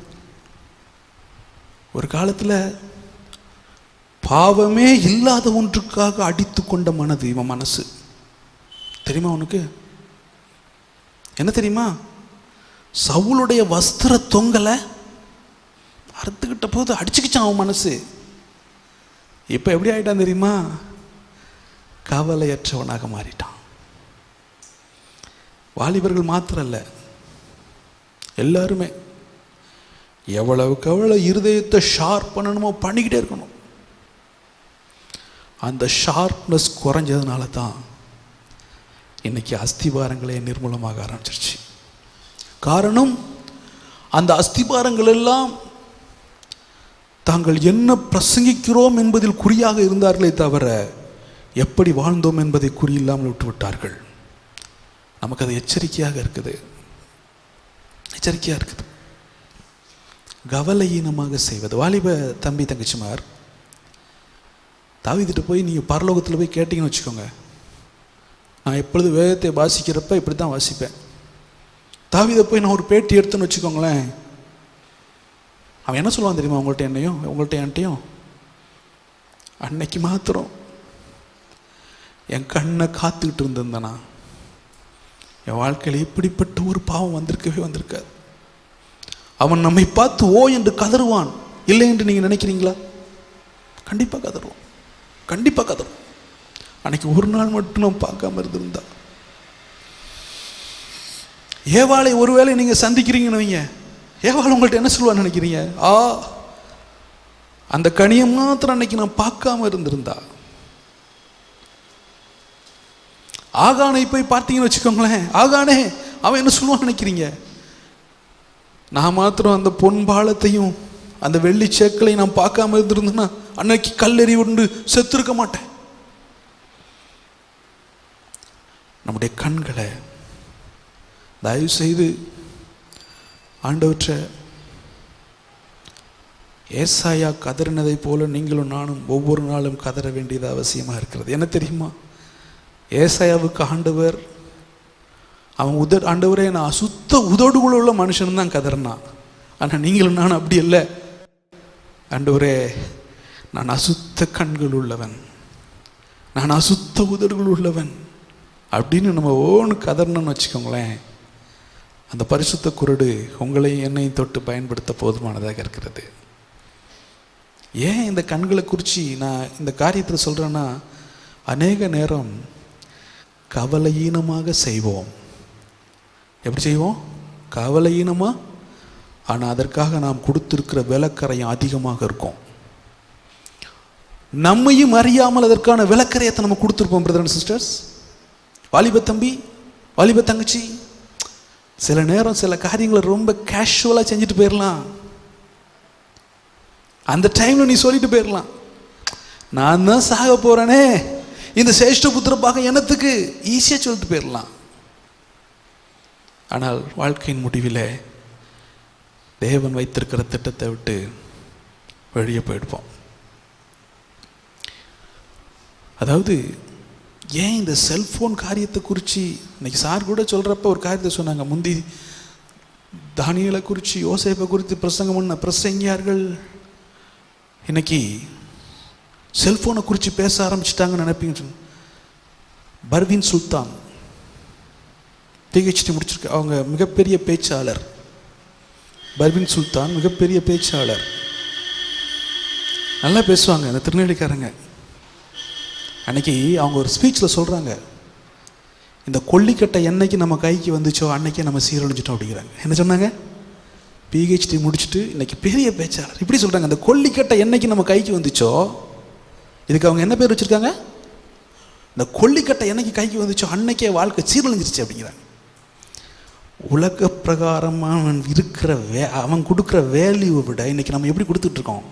ஒரு காலத்தில் பாவமே இல்லாத ஒன்றுக்காக அடித்து கொண்ட மனது இவன் மனசு. தெரியுமா உனக்கு? என்ன தெரியுமா? சவுளுடைய வஸ்திர தொங்கலை அறுத்துக்கிட்ட போது அடிச்சுக்கிச்சான் அவன் மனசு. இப்போ எப்படி ஆகிட்டான் தெரியுமா? கவலையற்றவனாக மாறிட்டான். வாலிபர்கள் மாத்திரம் இல்லை, எல்லாருமே எவ்வளவுக்கு எவ்வளோ இருதயத்தை ஷார்ப் பண்ணணுமோ பண்ணிக்கிட்டே இருக்கணும். அந்த ஷார்ப்னஸ் குறைஞ்சதுனால தான் இன்னைக்கு அஸ்திபாரங்களே நிர்மூலமாக ஆரம்பிச்சிருச்சு. காரணம், அந்த அஸ்திபாரங்கள் எல்லாம் தாங்கள் என்ன பிரசங்கிக்கிறோம் என்பதில் குறியாக இருந்தார்களே தவிர எப்படி வாழ்ந்தோம் என்பதை குறியில்லாமல் விட்டுவிட்டார்கள். நமக்கு அது எச்சரிக்கையாக இருக்குது, எச்சரிக்கையாக இருக்குது. கவலையீனமாக செய்வது. வாலிப தம்பி தங்கச்சிமார், தாவீதுட்ட போய் நீங்கள் பரலோகத்தில் போய் கேட்டிங்கன்னு வச்சுக்கோங்க, நான் எப்பொழுது வேதத்தை வாசிக்கிறப்ப இப்படி தான் வாசிப்பேன். தாவீதை போய் நான் ஒரு பேட்டி எடுத்துன்னு வச்சுக்கோங்களேன், அவன் என்ன சொல்லுவான் தெரியுமா? உங்கள்கிட்ட என்னையும் உங்கள்கிட்ட என்கிட்டையும், அன்னைக்கு மாத்திரம் என் கண்ணை காத்துக்கிட்டு இருந்தேன்னா என் வாழ்க்கையில் இப்படிப்பட்ட ஒரு பாவம் வந்திருக்காது. அவன் நம்மை பார்த்து ஓ என்று கதறுவான். இல்லை என்று நீங்கள் நினைக்கிறீங்களா? கண்டிப்பாக கதறுவான், கண்டிப்பாக கதறுவான். அன்னைக்கு ஒரு நாள் மட்டும் நம்ம பார்க்காம இருந்திருந்தா. ஏவாளை ஒருவேளை நீங்கள் சந்திக்கிறீங்கன்னு வைங்க, ஏவாள் உங்கள்கிட்ட என்ன சொல்லுவான்னு நினைக்கிறீங்க? அந்த கனியை மாத்திரம் அன்னைக்கு நான் பார்க்காம இருந்திருந்தா. ஆகானை போய் பார்த்தீங்கன்னு வச்சுக்கோங்களேன், ஆகானே அவன் என்ன சொல்லுவான்னு நினைக்கிறீங்க? நான் மாத்திரம் அந்த பொன்பாலத்தையும் அந்த வெள்ளி சேக்கலையும் நான் பார்க்காம இருந்திருந்தேன்னா அன்னைக்கு கல்லெறி உண்டு செத்துருக்க மாட்டேன். நம்முடைய கண்களை தயவு செய்து ஆண்டவற்றை ஏசாயா கதறினதை போல நீங்களும் நானும் ஒவ்வொரு நாளும் கதற வேண்டியது அவசியமாக இருக்கிறது. என்ன தெரியுமா? ஏசாயாவுக்கு ஆண்டவர், அவன் ஆண்டவரே நான் அசுத்த உதடுகள் உள்ள மனுஷன் தான் கதறினான். ஆனால் நீங்களும் நான் அப்படி இல்லை. ஆண்டவரே நான் அசுத்த கண்கள் உள்ளவன், நான் அசுத்த உதடுகள் உள்ளவன் அப்படின்னு நம்ம ஓன்னு கதறணும்னு வச்சுக்கோங்களேன், அந்த பரிசுத்த குருடு உங்களையும் என்னையும் தொட்டு பயன்படுத்த போதுமானதாக இருக்கிறது. ஏன் இந்த கண்களை குறித்து நான் இந்த காரியத்தில் சொல்கிறேன்னா, அநேக நேரம் கவலையீனமாக செய்வோம். எப்படி செய்வோம்? கவலையீனமாக. ஆனால் அதற்காக நாம் கொடுத்திருக்கிற விலக்கரையும் அதிகமாக இருக்கும். நம்மையும் அறியாமல் அதற்கான விலக்கரையத்தை நம்ம கொடுத்துருப்போம். பிரதர் அண்ட் சிஸ்டர்ஸ், வாலிப தம்பி, வாலிப தங்கச்சி, சில நேரம் சில காரியங்களை ரொம்ப கேஷுவலாக செஞ்சுட்டு போயிடலாம். அந்த டைம்ல நீ சொல்லிட்டு போயிடலாம், நான் தான் சாக போறேனே, இந்த சேஷ்ட புத்திரப்பாக என்னத்துக்கு, ஈஸியாக சொல்லிட்டு போயிடலாம். ஆனால் வாழ்க்கையின் முடிவில் தேவன் வைத்திருக்கிற திட்டத்தை விட்டு வெளியே போயிடுவோம். அதாவது ஏன் இந்த செல்ஃபோன் காரியத்தை குறித்து இன்னைக்கு சார் கூட சொல்கிறப்ப ஒரு காரியத்தை சொன்னாங்க. முந்தி தானியேலை குறித்து, யோசேப்பை குறித்து பிரசங்கம் பண்ண பிரசங்கியார்கள் இன்னைக்கு செல்ஃபோனை குறித்து பேச ஆரம்பிச்சிட்டாங்கன்னு நினைப்பீங்க. பர்வீன் சுல்தான் PhD முடிச்சிருக்க, அவங்க மிகப்பெரிய பேச்சாளர். பர்வீன் சுல்தான் மிகப்பெரிய பேச்சாளர், நல்லா பேசுவாங்க இந்த திருநெல்வேலிக்காரங்க. அன்னைக்கு அவங்க ஒரு ஸ்பீச்சில் சொல்கிறாங்க, இந்த கொல்லிக்கட்டை என்னைக்கு நம்ம கைக்கு வந்துச்சோ அன்னைக்கே நம்ம சீரழிஞ்சிட்டோம் அப்படிங்கிறாங்க. என்ன சொன்னாங்க? PhD முடிச்சுட்டு இன்னைக்கு பெரிய பேச்சாளர் இப்படி சொல்கிறாங்க, இந்த கொல்லிக்கட்டை என்னைக்கு நம்ம கைக்கு வந்துச்சோ, இதுக்கு அவங்க என்ன பேர் வச்சுருக்காங்க? இந்த கொல்லிக்கட்டை என்னைக்கு கைக்கு வந்துச்சோ அன்னைக்கே வாழ்க்கை சீரழிஞ்சிருச்சு அப்படிங்கிறாங்க. உலக பிரகாரமாக அவன் இருக்கிற அவன் கொடுக்குற வேல்யூவை விட இன்னைக்கு நம்ம எப்படி கொடுத்துட்ருக்கோம்?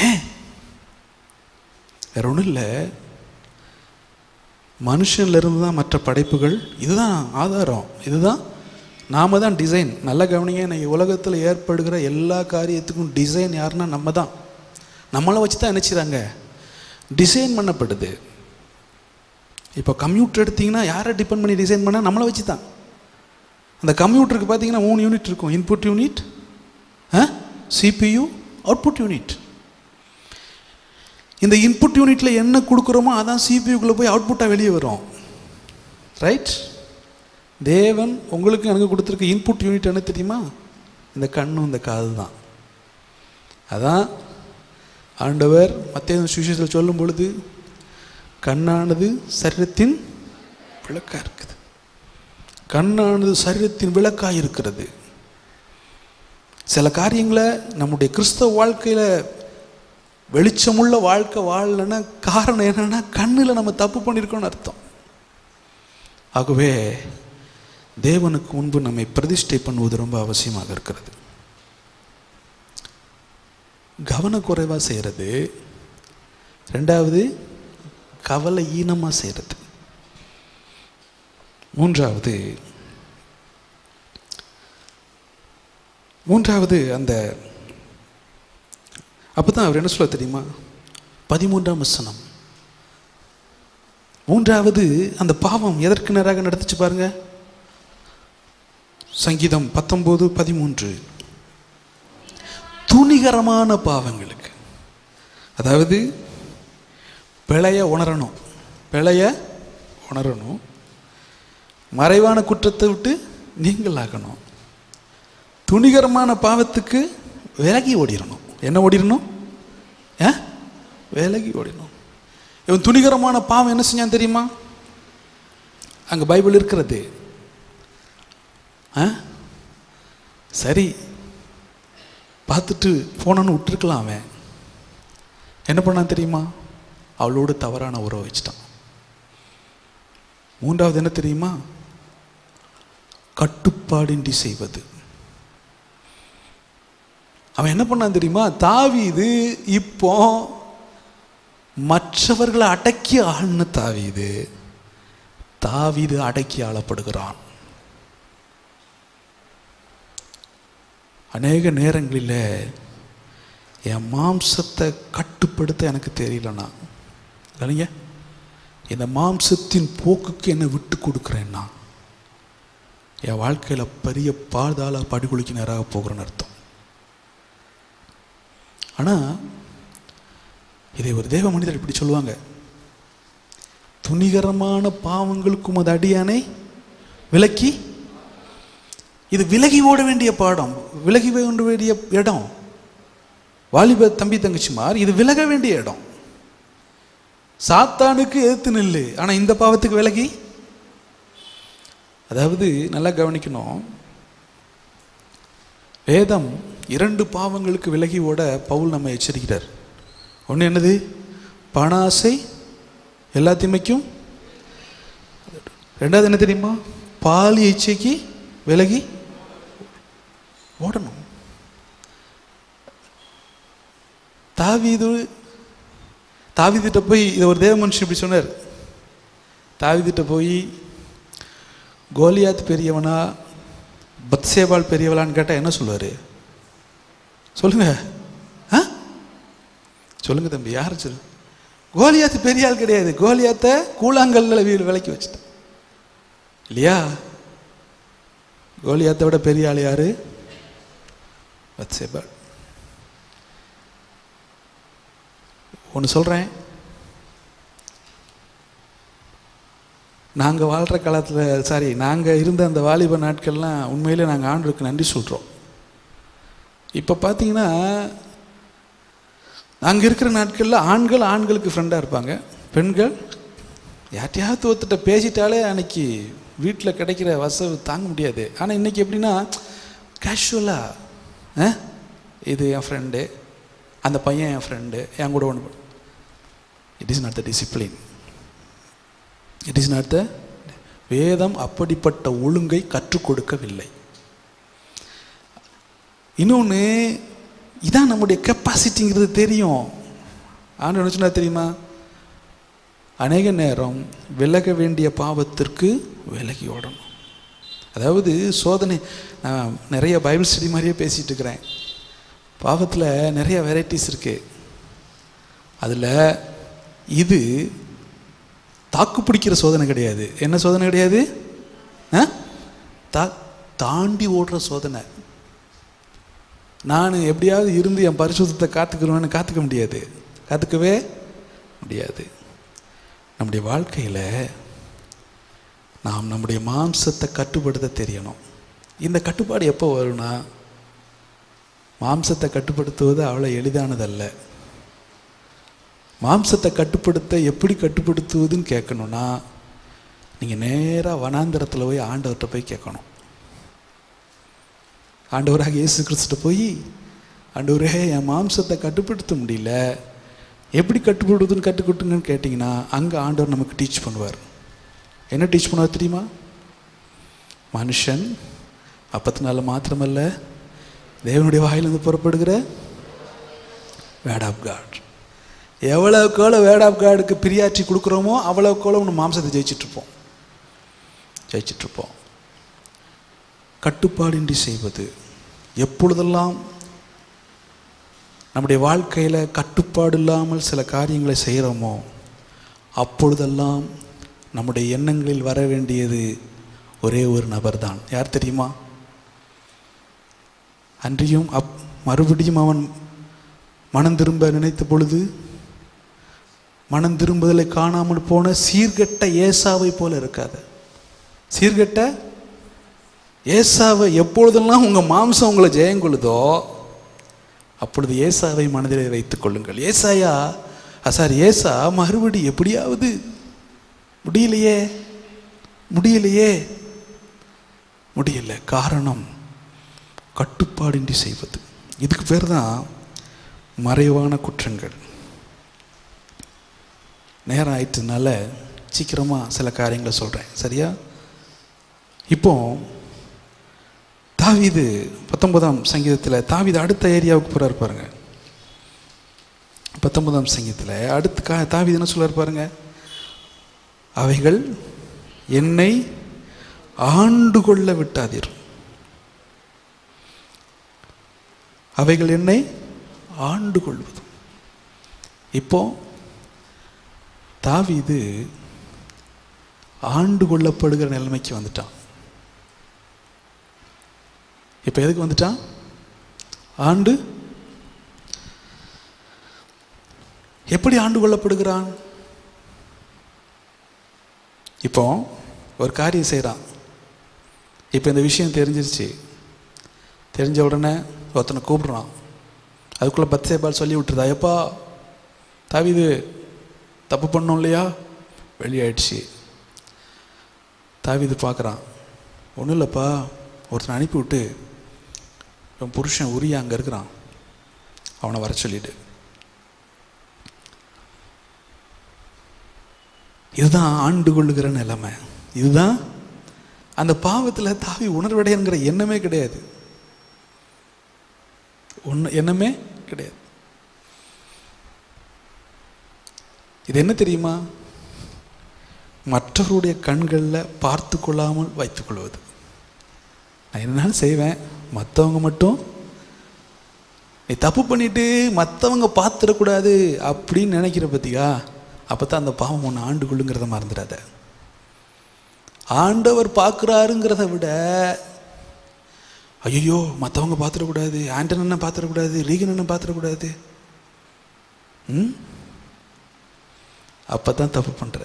ஏன்? வேற ஒன்றும் இல்லை, மனுஷன்லேருந்து தான் மற்ற படைப்புகள். இதுதான் ஆதாரம், இதுதான் நாம தான் டிசைன். நல்ல கவனிங்க, இன்னைக்கு உலகத்தில் ஏற்படுகிற எல்லா காரியத்துக்கும் டிசைன் யாருன்னா நம்ம தான். நம்மளை வச்சு தான் நினச்சிறாங்க டிசைன் பண்ணப்படுது. இப்போ கம்ப்யூட்டர் எடுத்திங்கன்னா யாரை டிபெண்ட் பண்ணி டிசைன் பண்ணால் நம்மளை வச்சு தான். அந்த கம்ப்யூட்டருக்கு பார்த்தீங்கன்னா 3 யூனிட் இருக்கும். Input unit, CPU, output unit. இந்த இன்புட் யூனிட்டில் என்ன கொடுக்குறோமோ அதான் CPUக்குள்ளே போய் அவுட்புட்டாக வெளியே வரும். ரைட்? தேவன் உங்களுக்கு எனக்கு கொடுத்துருக்க இன்புட் யூனிட் என்ன தெரியுமா? இந்த கண்ணும் இந்த காது தான். அதான் ஆண்டவர் மத்தேயு சுவிசேஷத்தில் சொல்லும் பொழுது, கண்ணானது சரீரத்தின் விளக்காக இருக்குது. கண்ணானது சரீரத்தின் விளக்காக இருக்கிறது. சில காரியங்களை நம்முடைய கிறிஸ்தவ வாழ்க்கையில் வெளிச்சமுள்ள வாழ்க்கை வாழலைன்னா காரணம் என்னன்னா, கண்ணில் நம்ம தப்பு பண்ணியிருக்கோன்னு அர்த்தம். ஆகவே தேவனுக்கு முன்பு நம்மை பிரதிஷ்டை பண்ணுவது ரொம்ப அவசியமாக இருக்கிறது. கவனக்குறைவாக செய்கிறது, ரெண்டாவது கவலை ஈனமாக செய்கிறது, மூன்றாவது அந்த அப்போ தான் அவர் என்ன சொல்ல தெரியுமா? 13ஆம் வசனம். மூன்றாவது அந்த பாவம் எதற்கு நேராக நடந்துச்சு பாருங்க. சங்கீதம் 19:13. துணிகரமான பாவங்களுக்கு, அதாவது பிழைய உணரணும், மறைவான குற்றத்தை விட்டு நீங்களாகணும், துணிகரமான பாவத்துக்கு விலகி ஓடிடணும். என்ன ஓடிடணும்? விலகி ஓடிடணும். இவன் துணிகரமான பாவம் என்ன செஞ்சான் தெரியுமா? அங்கே பைபிள் இருக்கிறது. சரி பார்த்துட்டு போனான்னு விட்டுருக்கலாம். அவன் என்ன பண்ணான் தெரியுமா? அவளோடு தவறான உறவை வச்சிட்டான். மூன்றாவது என்ன தெரியுமா? கட்டுப்பாடின்றி செய்வது. அவன் என்ன பண்ணான் தெரியுமா? தாவீது இப்போ மற்றவர்களை அடக்கி ஆள்னு தாவீது அடக்கி ஆளப்படுகிறான். அநேக நேரங்களில் என் மாம்சத்தை கட்டுப்படுத்த எனக்கு தெரியலண்ணா, இல்லைங்க, இந்த மாம்சத்தின் போக்குக்கு என்னை விட்டு கொடுக்குறேன்னா என் வாழ்க்கையில் பெரிய பாதாள படுகொலைக்கு நேராக போகிறேன்னு அர்த்தம். ஆனால் இதை ஒரு தேவ மனிதர் இப்படி சொல்லுவாங்க, துணிகரமான பாவங்களுக்கும் அது அடியானை விலக்கி. இது விலகி ஓட வேண்டிய பாடம், விலகி ஓட வேண்டிய இடம். வாலிப தம்பி தங்கச்சிமார், இது விலக வேண்டிய இடம். சாத்தானுக்கு எதிர்த்து நில்லு, ஆனால் இந்த பாவத்துக்கு விலகி. அதாவது நல்லா கவனிக்கணும், வேதம் 2 பாவங்களுக்கு விலகி ஓட பவுல் நம்ம எச்சரிக்கிறார். ஒன்று என்னது? பண ஆசை எல்லா தீமைக்கும். ரெண்டாவது என்ன தெரியுமா? பால் இச்சைக்கு விலகி ஓடணும். தாவீதுட்ட போய் இதை ஒரு தேவ மனுஷன் இப்படி சொன்னார். தாவீதுட்ட போய் கோலியாத் பெரியவனா பத்சேபால் பெரியவளான்னு கேட்டால் என்ன சொல்லுவார்? சொல்லுங்க, சொல்லுங்க தம்பி, யார் சொல்லு? கோலியாத்து பெரிய ஆள் கிடையாது, கோலியாத்தை கூழாங்கல்ல விலைக்கு வச்சுட்டான் இல்லையா? கோலியாத்தை விட பெரிய ஆள் யாரு? பத்சேபால். ஒன்று சொல்கிறேன், நாங்கள் வாழ்கிற காலத்தில் நாங்கள் இருந்த அந்த வாலிப நாட்கள்லாம் உண்மையிலே நாங்கள் ஆண்டவருக்கு நன்றி சொல்கிறோம். இப்போ பார்த்தீங்கன்னா நாங்கள் இருக்கிற நாட்களில் ஆண்களுக்கு ஃப்ரெண்டாக இருப்பாங்க, பெண்கள் யார்ட்டையாவது ஒருத்திட்ட பேசிட்டாலே அன்னைக்கு வீட்டில் கிடைக்கிற வசதி தாங்க முடியாது. ஆனால் இன்றைக்கி எப்படின்னா கேஷுவலாக, இது என் ஃப்ரெண்டு, அந்த பையன் என் ஃப்ரெண்டு, என் கூட ஒன்று. It is not the discipline. It is not the. வேதம் அப்படிப்பட்ட ஒழுங்கை கற்றுக் கொடுக்கவில்லை. இன்னொன்று, இதான் நம்முடைய கெப்பாசிட்டிங்கிறது தெரியும். ஆண்டு என்ன சொன்னா தெரியுமா? அநேக நேரம் விலக வேண்டிய பாவத்திற்கு விலகி ஓடணும். அதாவது சோதனை, நான் நிறைய பைபிள் ஸ்டடி மாதிரியே பேசிகிட்டு இருக்கிறேன். பாவத்தில் நிறைய வெரைட்டிஸ் இருக்குது. அதில் இது தாக்கு பிடிக்கிற சோதனை கிடையாது. என்ன சோதனை கிடையாது? தாண்டி ஓடுற சோதனை. நான் எப்படியாவது இருந்து என் பரிசுத்தத்தை காத்துக்கிறோன்னு காத்துக்கவே முடியாது. நம்முடைய வாழ்க்கையில் நாம் நம்முடைய மாம்சத்தை கட்டுப்படுத்த தெரியணும். இந்த கட்டுப்பாடு எப்போ வரும்னா, மாம்சத்தை கட்டுப்படுத்துவது அவ்வளோ எளிதானதல்ல. மாம்சத்தை கட்டுப்படுத்த எப்படி கட்டுப்படுத்துவதுன்னு கேட்கணுன்னா, நீங்கள் நேராக வனாந்தரத்தில் போய் ஆண்டவர்கிட்ட போய் கேட்கணும். ஆண்டவராக இயேசு கிறிஸ்துட்ட போய், ஆண்டவரே என் மாம்சத்தை கட்டுப்படுத்த முடியல, எப்படி கட்டுப்படுத்துன்னு கற்றுக்கொட்டுங்கன்னு கேட்டிங்கன்னா, அங்கே ஆண்டவர் நமக்கு டீச் பண்ணுவார். என்ன டீச் பண்ணுவார் தெரியுமா? மனுஷன் அப்பத்தினால மாத்திரமல்ல, தேவனுடைய வாயிலிருந்து புறப்படுகிற வேர்ட் ஆஃப் காட். எவ்வளவுக்கோளோ வேர்ட் ஆஃப் காடுக்கு பிரியாற்றி கொடுக்குறோமோ அவ்வளவுக்கோளோ நம்ம மாம்சத்தை ஜெயிச்சிட்ருப்போம். கட்டுப்பாடின்றி செய்வது. எப்பொழுதெல்லாம் நம்முடைய வாழ்க்கையில் கட்டுப்பாடு இல்லாமல் சில காரியங்களை செய்கிறோமோ அப்பொழுதெல்லாம் நம்முடைய எண்ணங்களில் வர வேண்டியது ஒரே ஒரு நபர் தான். யார் தெரியுமா? அன்றியும் மறுபடியும் அவன் மனம் திரும்ப நினைத்த பொழுது மனம் திரும்புதலை காணாமல் போன சீர்கெட்ட ஏசாவை போல இருக்காது. சீர்கெட்ட ஏசாவை எப்பொழுதெல்லாம் உங்கள் மாம்சம் உங்களை ஜெயங்கொள்ளுதோ அப்பொழுது ஏசாவை மனதிலே வைத்துக் கொள்ளுங்கள். ஏசா மறுபடி எப்படியாவது முடியல. காரணம் கட்டுப்பாடின்றி செய்வது. இதுக்கு பேர் தான் மறைவான குற்றங்கள். நேரம் ஆயிட்டதுனால சீக்கிரமாக சில காரியங்களை சொல்கிறேன், சரியா? இப்போ தாவீது 19ஆம் சங்கீதத்தில் தாவீது அடுத்த ஏரியாவுக்கு போகிறார் பாருங்க. 19ஆம் சங்கீதத்தில் அடுத்து தாவீது என்ன சொல்றார் பாருங்க. அவைகள் என்னை ஆண்டு கொள்ள விட்டாதீர். அவைகள் என்னை ஆண்டு கொள்வது. இப்போ தாவீது ஆண்டு கொள்ளப்படுகிற நிலைமைக்கு வந்துட்டான். இப்போ எதுக்கு வந்துட்டான்? ஆண்டு. எப்படி ஆண்டு கொள்ளப்படுகிறான்? இப்போ ஒரு காரியம் செய்கிறான். இப்போ இந்த விஷயம் தெரிஞ்சிருச்சு. தெரிஞ்ச உடனே ஒருத்தனை கூப்பிடுறான். அதுக்குள்ளே பத்சேபாள் சொல்லி விட்டுருதா, எப்பா தாவீது தப்பு பண்ணோம் இல்லையா, வெளியாயிடுச்சு. தாவீது பார்க்குறான், ஒன்றும் இல்லைப்பா, ஒருத்தனை அனுப்பி விட்டு என் புருஷன் உரியா அங்கே இருக்கிறான், அவனை வர சொல்லிடு. இதுதான் ஆண்டு கொள்ளுகிற நிலைமை. இதுதான் அந்த பாவத்தில் தாவி உணர்வடைங்கிற எண்ணமே கிடையாது. எண்ணமே கிடையாது. இது என்ன தெரியுமா? மற்றவருடைய கண்களில் பார்த்து கொள்ளாமல் வைத்துக் கொள்வது. நான் என்னன்னாலும் செய்வேன், மற்றவங்க மட்டும் நீ தப்பு பண்ணிட்டு மற்றவங்க பார்த்துடக்கூடாது அப்படின்னு நினைக்கிற பத்தியா, அப்போ தான் அந்த பாவம் ஒன்று ஆண்டு கொள்ளுங்கிறத மறந்துடாத. ஆண்டவர் பார்க்குறாருங்கிறத விட, ஐயோ மற்றவங்க பார்த்துடக்கூடாது, ஆண்டன் அண்ணன் பார்த்துடக்கூடாது, ரீகன் அண்ணன் பார்த்துடக்கூடாது, அப்போ தான் தப்பு பண்ணுற.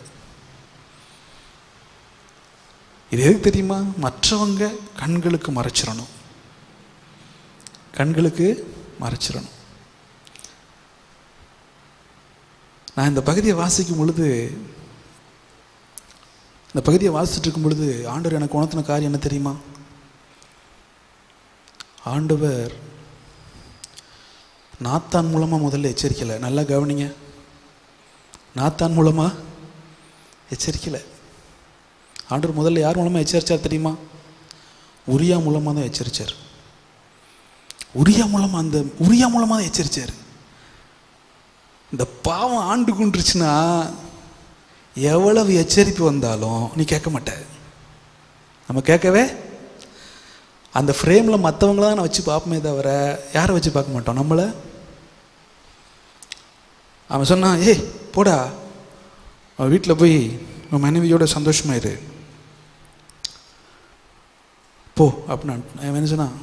இது எதுக்கு தெரியுமா? மற்றவங்க கண்களுக்கு மறைச்சிடணும், கண்களுக்கு மறைச்சிடணும். நான் இந்த பகுதியை வாசிக்கும் பொழுது, இந்த பகுதியை வாசிச்சுட்டு இருக்கும் பொழுது ஆண்டவர் எனக்கு உணர்த்தின காரியம் என்ன தெரியுமா? ஆண்டவர் நாத்தான் மூலமாக முதல்ல எச்சரிக்கலை. நல்லா கவனிங்க, நாத்தான் மூலமாக எச்சரிக்கலை. ஆண்டவர் முதல்ல யார் மூலமாக எச்சரித்தார் தெரியுமா? உரியா மூலமாக தான் எச்சரித்தார். உரியா மூலமாக தான் எச்சரித்தார். இந்த பாவம் ஆண்டு கொண்டுருச்சுன்னா எவ்வளவு எச்சரிப்பு வந்தாலும் நீ கேட்க மாட்ட. நம்ம கேட்கவே அந்த ஃப்ரேமில் மற்றவங்களாம் நான் வச்சு பார்ப்போமே தவிர யாரை வச்சு பார்க்க மாட்டோம். நம்மளை அவன் சொன்னான், ஏய் போடா, அவன் வீட்டில் போய் உன் மனைவியோட சந்தோஷமாயிரு போ அப்படின்னு. அவன் என்ன சொன்னான்?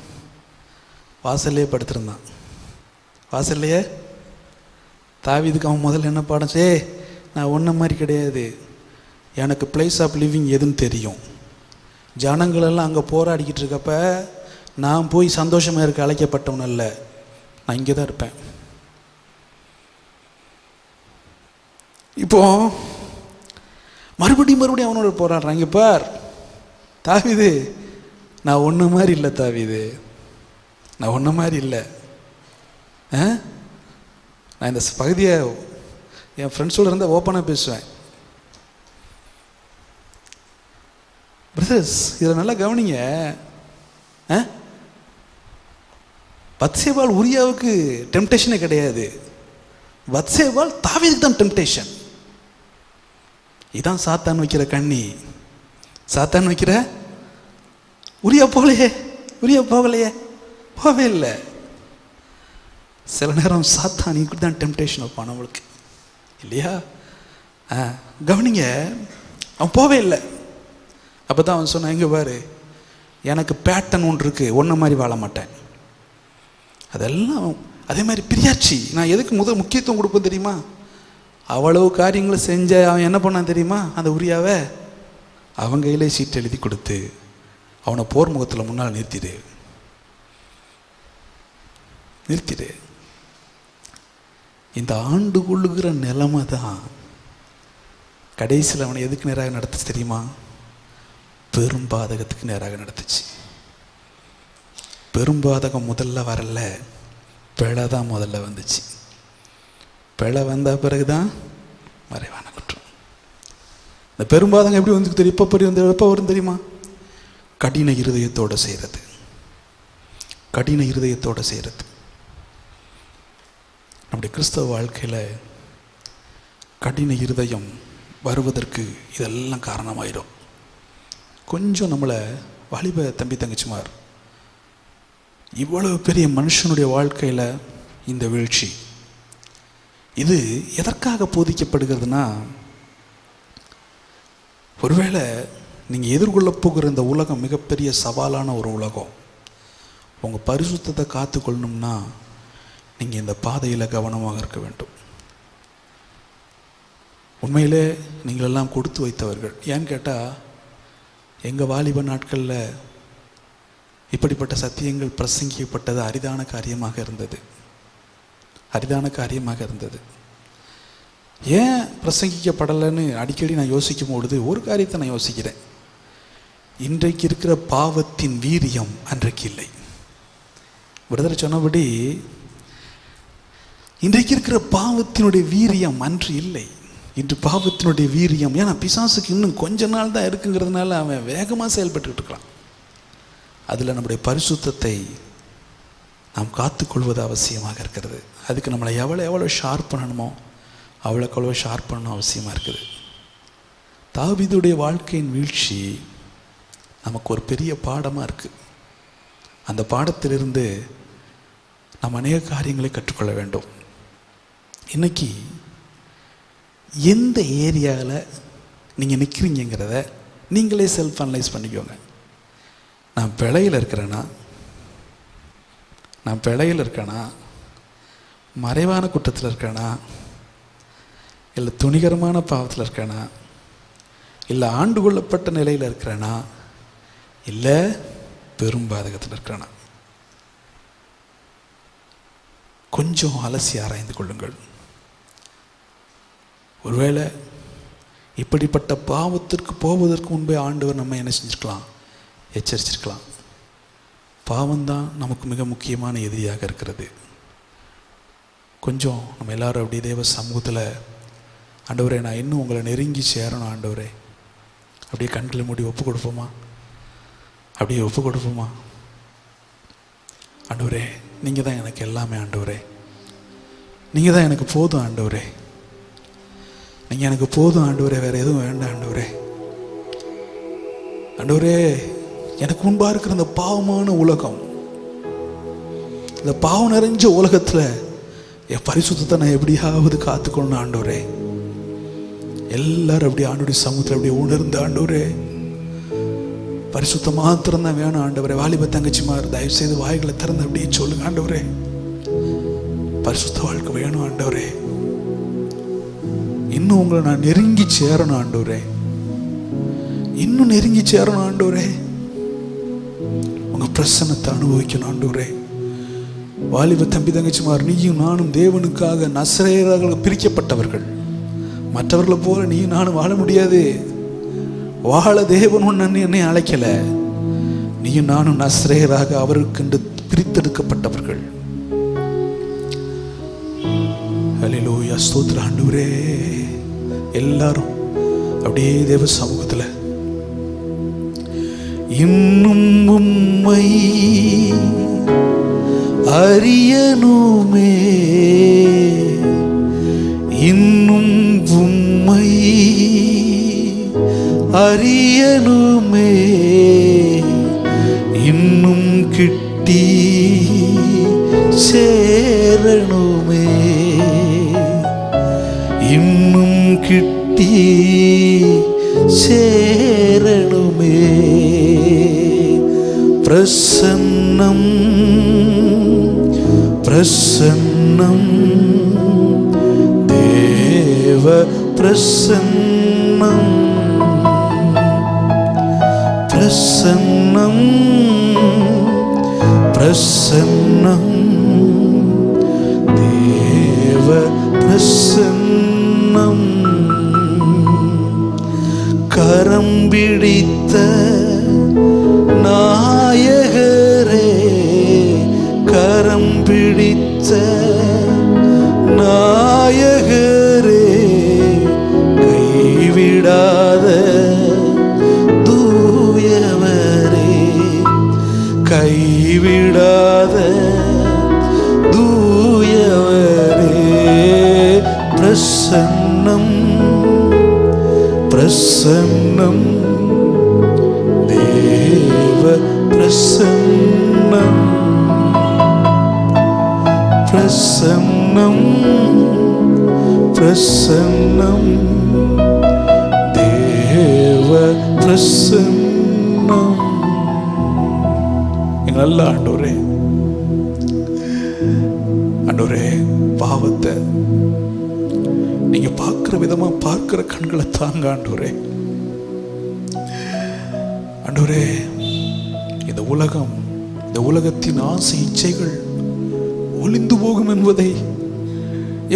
வாசல்லையே படுத்திருந்தான். வாசல்லையே தாவீதுக்கு அவன் முதல்ல என்ன பாடம்? நான் ஒன்றை மாதிரி கிடையாது, எனக்கு பிளேஸ் ஆஃப் லிவிங் எதுன்னு தெரியும். ஜனங்களெல்லாம் அங்கே போராடிக்கிட்டு இருக்கப்ப நான் போய் சந்தோஷமாக இருக்க அழைக்கப்பட்டவன் அல்ல, நான் இங்கே தான் இருப்பேன். இப்போ மறுபடியும் அவனோட போராடுறான். இங்கே பார் தாவீது, நான் ஒன்று மாதிரி இல்லை தாவீது, நான் ஒன்று மாதிரி இல்லை. நான் இந்த பகுதியை என் ஃப்ரெண்ட்ஸோடு இருந்தால் ஓப்பனாக பேசுவேன். பிரதர்ஸ், இதில் நல்லா கவனிங்க. பத்சேபாள் உரியாவுக்கு டெம்டேஷனே கிடையாது, பத்சேபாள் தாவீதுக்கு தான் டெம்டேஷன். இதான் சாத்தான் வைக்கிற கண்ணி. சாத்தான் வைக்கிற உரியா போகலையே, போகவே இல்லை. சில நேரம் சாத்தான் இப்படி தான் டெம்டேஷன் வைப்பான் நம்மளுக்கு, இல்லையா? கவனிங்க, அவன் போவே இல்லை. அப்போ தான் அவன் சொன்னான், இங்கே பாரு, எனக்கு பேட்டர்ன் ஒன்று இருக்குது, ஒன்றை மாதிரி வாழ மாட்டேன். அதெல்லாம் அதே மாதிரி பிரியாட்சி. நான் எதுக்கு முக்கியத்துவம் கொடுப்பேன் தெரியுமா? அவ்வளவு காரியங்களை செஞ்ச அவன் என்ன பண்ணான் தெரியுமா? அந்த உரியாவை அவன் கையிலே சீட்டு எழுதி கொடுத்து அவனை போர் முகத்தில் முன்னால் நிறுத்திடு. இந்த ஆண்டு கொள்ளுகிற நிலைமை தான் கடைசியில் அவனை எதுக்கு நேராக நடத்துச்சு தெரியுமா? பெரும்பாதகத்துக்கு நேராக நடத்துச்சு. பெரும்பாதகம் முதல்ல வரல, பிழை தான் முதல்ல வந்துச்சு. பிழை வந்த பிறகுதான் மறைவான குற்றம். இந்த பெரும்பாதகம் எப்படி வந்து தெரியும்? எப்போ வரும் தெரியுமா? கடின இருதயத்தோடு செய்கிறது. நம்முடைய கிறிஸ்தவ வாழ்க்கையில் கடின இருதயம் வருவதற்கு இதெல்லாம் காரணமாயிடும். கொஞ்சம் நம்மளை வாலிப தம்பி தங்கச்சிமார், இவ்வளவு பெரிய மனுஷனுடைய வாழ்க்கையில் இந்த வீழ்ச்சி இது எதற்காக போதிக்கப்படுகிறதுனா, ஒருவேளை நீங்கள் எதிர்கொள்ள போகிற இந்த உலகம் மிகப்பெரிய சவாலான ஒரு உலகம். உங்கள் பரிசுத்தத்தை காத்துக்கொள்ளணும்னா நீங்கள் இந்த பாதையில் கவனமாக இருக்க வேண்டும். உண்மையிலே நீங்களெல்லாம் கொடுத்து வைத்தவர்கள். ஏன்னு கேட்டால், எங்கள் வாலிப நாட்களில் இப்படிப்பட்ட சத்தியங்கள் பிரசங்கிக்கப்பட்டது அரிதான காரியமாக இருந்தது. ஏன் பிரசங்கிக்கப்படலைன்னு அடிக்கடி நான் யோசிக்கும் பொழுது ஒரு காரியத்தை நான் யோசிக்கிறேன். இன்றைக்கு இருக்கிற பாவத்தின் வீரியம் அன்றைக்கு இல்லை. பிரதர் சொன்னபடி இன்றைக்கு இருக்கிற பாவத்தினுடைய வீரியம் அன்று இல்லை. இன்று பாவத்தினுடைய வீரியம், ஏன்னா பிசாசுக்கு இன்னும் கொஞ்ச நாள் தான் இருக்குங்கிறதுனால அவன் வேகமாக செயல்பட்டுக்கிட்டு இருக்கலாம். அதில் நம்முடைய பரிசுத்தத்தை நாம் காத்துக்கொள்வது அவசியமாக இருக்கிறது. அதுக்கு நம்மளை எவ்வளோ ஷார்ப் பண்ணணுமோ அவ்வளோ ஷார்ப் பண்ணணும் அவசியமாக இருக்குது. தாவீதுடைய வாழ்க்கையின் வீழ்ச்சி நமக்கு ஒரு பெரிய பாடமாக இருக்குது. அந்த பாடத்திலிருந்து நாம் அநேக காரியங்களை கற்றுக்கொள்ள வேண்டும். இன்னைக்கு எந்த ஏரியாவில் நீங்கள் நிற்கிறீங்கிறத நீங்களே செல்ஃப் அனலைஸ் பண்ணிக்கோங்க. நான் பிழையில் இருக்கேனா, மறைவான குற்றத்தில் இருக்கேனா, இல்லை துணிகரமான பாவத்தில் இருக்கேனா, இல்லை ஆண்டு கொள்ளப்பட்ட நிலையில் இருக்கிறேனா, இல்லை பெரும்பாதகத்தில் இருக்கிறேனா? கொஞ்சம் அலசி ஆராய்ந்து கொள்ளுங்கள். ஒருவேளை இப்படிப்பட்ட பாவத்திற்கு போவதற்கு முன்பே ஆண்டவர் நம்ம என்ன செஞ்சிருக்கலாம்? எச்சரிச்சிருக்கலாம். பாவம்தான் நமக்கு மிக முக்கியமான எதிரியாக இருக்கிறது. கொஞ்சம் நம்ம எல்லாரும் அப்படியே தேவ சமூகத்தில், ஆண்டவரே நான் இன்னும் உங்களை நெருங்கி சேரணும் ஆண்டவரே, அப்படியே கண்களை மூடி ஒப்பு கொடுப்போமா? ஆண்டவரே நீங்கள் தான் எனக்கு எல்லாமே ஆண்டவரே, நீங்கள் தான் எனக்கு போதும் ஆண்டவரே, நீங்கள் எனக்கு போதும் ஆண்டவரே, வேறு எதுவும் வேண்டாம் ஆண்டவரே. ஆண்டவரே எனக்கு முன்பாக இருக்கிற இந்த பாவமான உலகம், இந்த பாவம் நிறைஞ்ச உலகத்தில் என் பரிசுத்தத்தை நான் எப்படியாவது காத்துக்கொள்ளணும் ஆண்டவரே. எல்லாரும் அப்படியே ஆண்டோடைய சமூகத்தில் அப்படியே உணர்ந்து, ஆண்டவரே பரிசுத்த மாத்திரம் தான் வேணும் ஆண்டவரே. வாலிப தங்கச்சிமார் தயவு செய்து வாய்களை திறந்து அப்படியே சொல்லுங்க, ஆண்டவரே பரிசுத்த வாழ்க்கை வேணும் ஆண்டவரே, இன்னும் உங்களை நான் நெருங்கி சேரணும் ஆண்டவரே. இன்னும் நெருங்கி சேரணும் ஆண்டவரே. உங்க பிரசன்னத்தை அனுபவிக்கணும் ஆண்டவரே. வாலிப தம்பி தங்கச்சிமார், நீயும் நானும் தேவனுக்காக நசரேயராக பிரிக்கப்பட்டவர்கள். மற்றவர்களை போல நீயும் நானும் வாழ முடியாது. வாழ தேவன் என்னை அழைக்கல. நீயும் நானும் நசரேயராக அவருக்கு பிரித்தெடுக்கப்பட்டவர்கள். ஹல்லேலூயா, ஸ்தோத்திரம் ஆண்டவரே. எல்லாரும் அப்படியே தேவ சமூகத்துல இன்னும் உம்மை அறியணுமே, இன்னும் உம்மை அறியணுமே, இன்னும் கிட்டி சேரணுமே, இன்னும் கிட்டி சேரணுமே. பிரசன்னம் பிரசன்னம் தேவ பிரசன்னம், பிரசன்னம் பிரசன்னம் தேவ பிரசன்னம். கரம் பிடித்த நாயகரே, கரம் பிடித்த நாயகரே, கைவிடாத தூயவரே, கைவிடாத தூயவரே. பிரசன்னம் பிரசன்னம் தேவ பிரசன்னம், பிரசன்னம் பிரசன்னம் தேவ பிரசன்னம். எங்க நல்ல ஆண்டவரே, ஆண்டவரே, பாவத்தை நீங்க பார்க்கிற விதமா பார்க்கிற கண்களை தாங்க ஆண்டவரே. ஆண்டவரே, இந்த உலகம், இந்த உலகத்தின் ஆசை இச்சைகள் ஒளிந்து போகும் என்பதை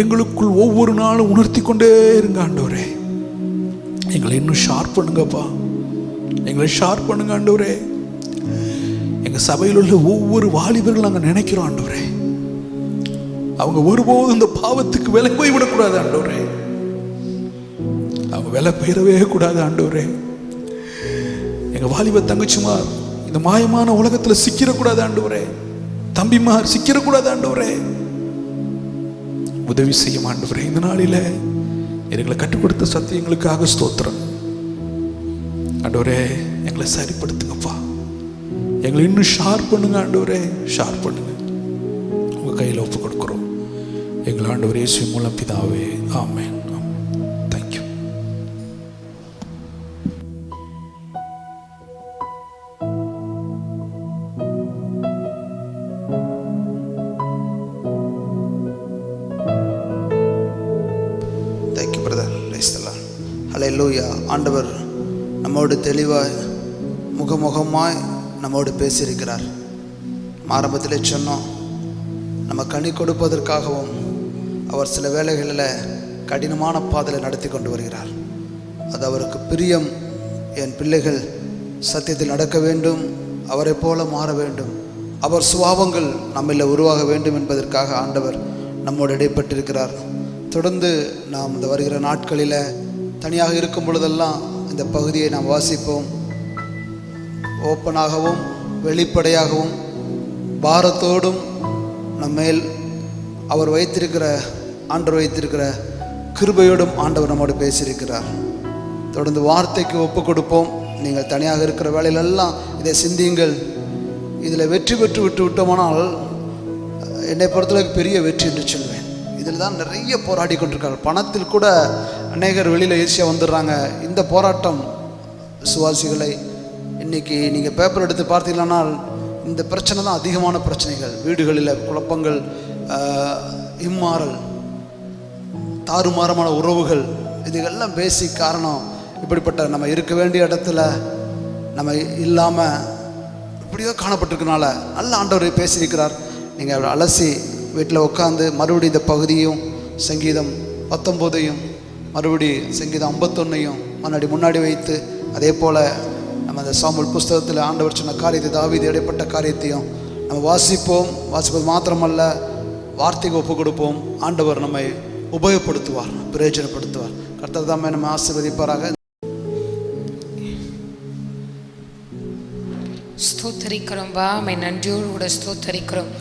எங்களுக்குள் ஒவ்வொரு நாளும் உணர்த்தி கொண்டே இருங்க ஆண்டவரே. எங்களை இன்னும் ஷார்ப் பண்ணுங்கப்பா, எங்களை ஷார்ப் பண்ணுங்க ஆண்டவரே. எங்க சபையில் உள்ள ஒவ்வொரு வாலிபர்கள் நாங்கள் நினைக்கிறோம் ஆண்டவரே, அவங்க ஒருபோதும் இந்த பாவத்துக்கு விலை போய் விடக்கூடாது ஆண்டவரே. அவங்க விலை பெயரவே கூடாது ஆண்டவரே. எங்க வாலிப தங்கச்சிமார் இந்த மாயமான உலகத்துல சிக்கிடக்கூடாது ஆண்டவரே. தம்பிமார் சிக்கிடக்கூடாது ஆண்டவரே. உதவி செய்யும் ஆண்டவரே. இந்த நாளில எங்களை கற்றுக் கொடுத்த சத்தியங்களுக்காக ஸ்தோத்திரம் ஆண்டவரே. எங்களை சரிப்படுத்துங்கப்பா, எங்களை இன்னும் ஷார்ப் பண்ணுங்க ஆண்டவரே, ஷார்ப் பண்ணுங்க. உங்க கையில் ஒப்பு கொடுக்கிறோம் எங்கள் ஆண்டவர் இயேசு மூலம் பிதாவே, ஆமென். தேங்க்யூ. Thank you brother. ஹல்லேலூயா. ஆண்டவர் நம்மோடு தெளிவாய் முகமுகமாய் நம்மோடு பேசியிருக்கிறார். ஆரம்பத்திலே சொன்னோம், நம்ம கனி கொடுப்பதற்காகவும் அவர் சில வேளைகளில் கடினமான பாதையில் நடத்தி கொண்டு வருகிறார். அது அவருக்கு பிரியம். என் பிள்ளைகள் சத்தியத்தில் நடக்க வேண்டும், அவரை போல மாற வேண்டும், அவர் சுபாவங்கள் நம்மில் உருவாக வேண்டும் என்பதற்காக ஆண்டவர் நம்மோடு இடைப்பட்டிருக்கிறார். தொடர்ந்து நாம் இந்த வருகிற நாட்களில் தனியாக இருக்கும் பொழுதெல்லாம் இந்த பகுதியை நாம் வாசிப்போம். ஓப்பனாகவும் வெளிப்படையாகவும் பாரத்தோடும் நம்மேல் அவர் வைத்திருக்கிற, ஆண்டவர் வைத்திருக்கிற கிருபையோடும் ஆண்டவர் நம்மோடு பேசியிருக்கிறார். தொடர்ந்து வார்த்தைக்கு ஒப்பு கொடுப்போம். நீங்கள் தனியாக இருக்கிற வேலையிலெல்லாம் இதை சிந்தியுங்கள். இதில் வெற்றி பெற்று விட்டோமானால் என்னை பொறுத்தளவுக்கு பெரிய வெற்றி என்று சொல்வேன். இதில் தான் நிறைய போராடி கொண்டிருக்கார்கள். பணத்தில் கூட அநேகர் வெளியில் ஈஸியாக வந்துடுறாங்க. இந்த போராட்டம் விசுவாசிகளை இன்றைக்கி நீங்கள் பேப்பர் எடுத்து பார்த்தீங்கன்னால் இந்த பிரச்சனை தான் அதிகமான பிரச்சனைகள். வீடுகளில் குழப்பங்கள், இம்மாறல், தாறுமாறமான உறவுகள், இதுகெல்லாம் பேசிக் காரணம் இப்படிப்பட்ட நம்ம இருக்க வேண்டிய இடத்துல நம்ம இல்லாமல் இப்படியோ காணப்பட்டிருக்கனால நல்ல ஆண்டவர் பேசியிருக்கிறார். நீங்கள் அலசி வீட்டில் உட்காந்து மறுபடியும் இந்த பகுதியும் சங்கீதம் 19 மறுபடி சங்கீதம் 51 முன்னாடி வைத்து, அதே போல் நம்ம அந்த சாமுவேல் புஸ்தகத்தில் ஆண்டவர் சொன்ன காரியத்தை, தாவீது இடைப்பட்ட காரியத்தையும் நம்ம வாசிப்பது மாத்திரமல்ல, வார்த்தைக்கு ஒப்பு கொடுப்போம். ஆண்டவர் நம்மை உபயோகப்படுத்துவார், பிரயோஜனப்படுத்துவார். கர்த்தர் தாமே நம்ம ஆசீர்வதிப்பாராக. ஸ்தோத்தரிக்கிறோம்பா, மை நன்றியோடு கூட ஸ்தோத்தரிக்கிறோம்.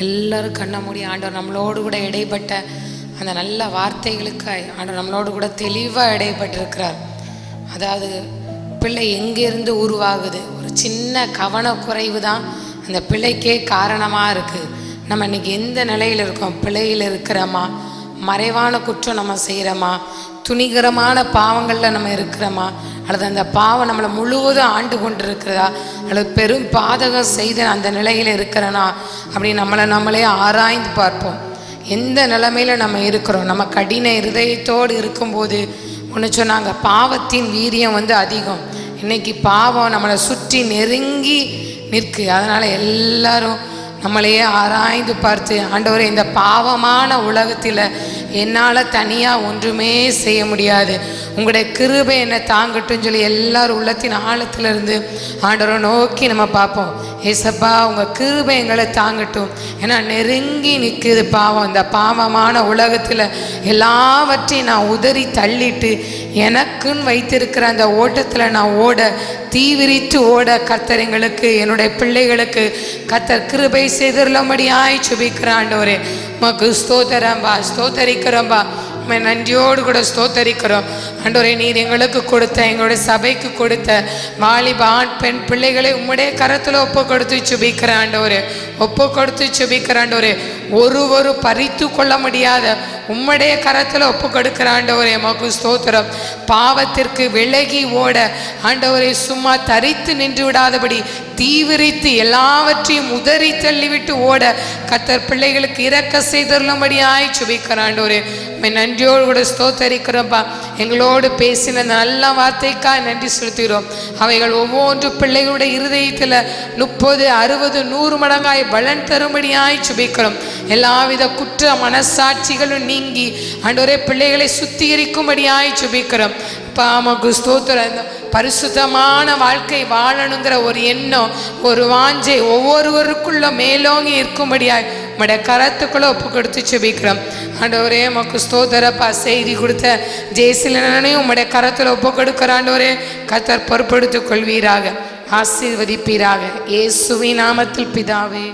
எல்லாரும் கண்ண மூடி ஆண்டவர் நம்மளோடு கூட இடைப்பட்ட அந்த நல்ல வார்த்தைகளுக்கு ஆண்டவர் நம்மளோடு கூட தெளிவாக இடைப்பட்டிருக்கிறார். அதாவது பிள்ளை எங்கேருந்து உருவாகுது, ஒரு சின்ன கவனக்குறைவு தான் அந்த பிள்ளைக்கே காரணமாக இருக்குது. நம்ம இன்றைக்கி எந்த நிலையில் இருக்கோம்? பிள்ளையில் இருக்கிறோமா? மறைவான குற்றம் நம்ம செய்கிறோமா? துணிகரமான பாவங்களில் நம்ம இருக்கிறோமா? அல்லது அந்த பாவம் நம்மளை முழுவதும் ஆண்டு கொண்டு இருக்கிறதா? அல்லது பெரும் பாதகம் செய்த அந்த நிலையில் இருக்கிறனா? அப்படி நம்மளே ஆராய்ந்து பார்ப்போம். எந்த நிலைமையில் நம்ம இருக்கிறோம்? நம்ம கடின இருதயத்தோடு இருக்கும்போது ஒன்று சொன்னாங்க, பாவத்தின் வீரியம் அதிகம். இன்னைக்கு பாவம் நம்மளை சுற்றி நெருங்கி நிற்கு. அதனால் எல்லாரும் நம்மளையே ஆராய்ந்து பார்த்து, ஆண்டவரே இந்த பாவமான உலகத்தில் என்னால் தனியாக ஒன்றுமே செய்ய முடியாது, உங்களுடைய கிருபை என்னை தாங்கட்டும் சொல்லி எல்லாரும் உள்ளத்தின் ஆழத்திலிருந்து ஆண்டவரை நோக்கி நம்ம பார்ப்போம். ஏசப்பா உங்கள் கிருபை எங்களை தாங்கட்டும். ஏன்னா நெருங்கி நிற்குது பாவம். இந்த பாவமான உலகத்தில் எல்லாவற்றையும் நான் உதறி தள்ளிட்டு எனக்குன்னு வைத்திருக்கிற அந்த ஓட்டத்தில் நான் ஓட, தீவிரித்து ஓட கர்த்தர் எங்களுக்கு, என்னுடைய பிள்ளைகளுக்கு கர்த்தர் கிருபை செய்திருளும்படியாய் சுபிக்கிற ஆண்டவரே உமக்கு ஸ்தோத்திரம்பா, ஸ்தோத்தரிக்கிறோம்பா. நன்றியோடு கூட ஸ்தோத்தரிக்கிறோம் ஆண்டவரே. நீர் எங்களுக்கு கொடுத்த, எங்களுடைய சபைக்கு கொடுத்த வாலிப ஆண் பெண் பிள்ளைகளை உம்முடைய கரத்தில் ஒப்பு கொடுத்து சுபிக்கிற ஆண்டவரே, ஒப்பு கொடுத்து சுபிக்கிற ஆண்டவரே. ஒரு பறித்து கொள்ள முடியாத உம்முடைய கரத்தில் ஒப்பு கொடுக்கிற ஆண்டவரே உமக்கு ஸ்தோத்திரம். பாவத்திற்கு விலகி ஓட ஆண்டவரை சும்மா தரித்து நின்று விடாதபடி தீவிரித்து எல்லாவற்றையும் உதறி தள்ளிவிட்டு ஓட கர்த்தர் பிள்ளைகளுக்கு இரக்க செய்தருளும்படியாய் சுபிக்கிற ஆண்டவரே நன்றியோடு கூட ஸ்தோத்தரிக்கிறோம்ப்பா. எங்களோடு பேசின நல்ல வார்த்தைக்காய் நன்றி செலுத்துகிறோம். அவைகள் ஒவ்வொன்று பிள்ளைகளுடைய இருதயத்தில் 30, 60, 100 மடங்காய் பலன் தரும்படியாய் சுபிக்கிறோம். எல்லாவித குற்ற மனசாட்சிகளும் நீங்கி ஆண்டவரே பிள்ளைகளை சுத்திகரிக்கும்படியாய் சுபிக்கிறோம். பாமக்கு ஸ்தோத்திரம். பரிசுத்தமான வாழ்க்கை வாழணுங்கிற ஒரு எண்ணம், ஒரு வாஞ்சை ஒவ்வொருவருக்குள்ள மேலோங்கி இருக்கும்படியாய் உம்முடைய கரத்துக்குள்ள ஒப்பு கொடுத்து செபிக்கிறோம். ஆண்டவரே உமக்கு ஸ்தோத்திரப்பா. செய்தி கொடுத்த ஜெயசிலனையும் உம்முடைய கரத்தில் ஒப்பு கொடுக்கிற ஆண்டவரே கர்த்தர் பொறுப்படுத்திக் கொள்வீராக, ஆசீர்வதிப்பீராக. இயேசுவின் நாமத்தில் பிதாவே.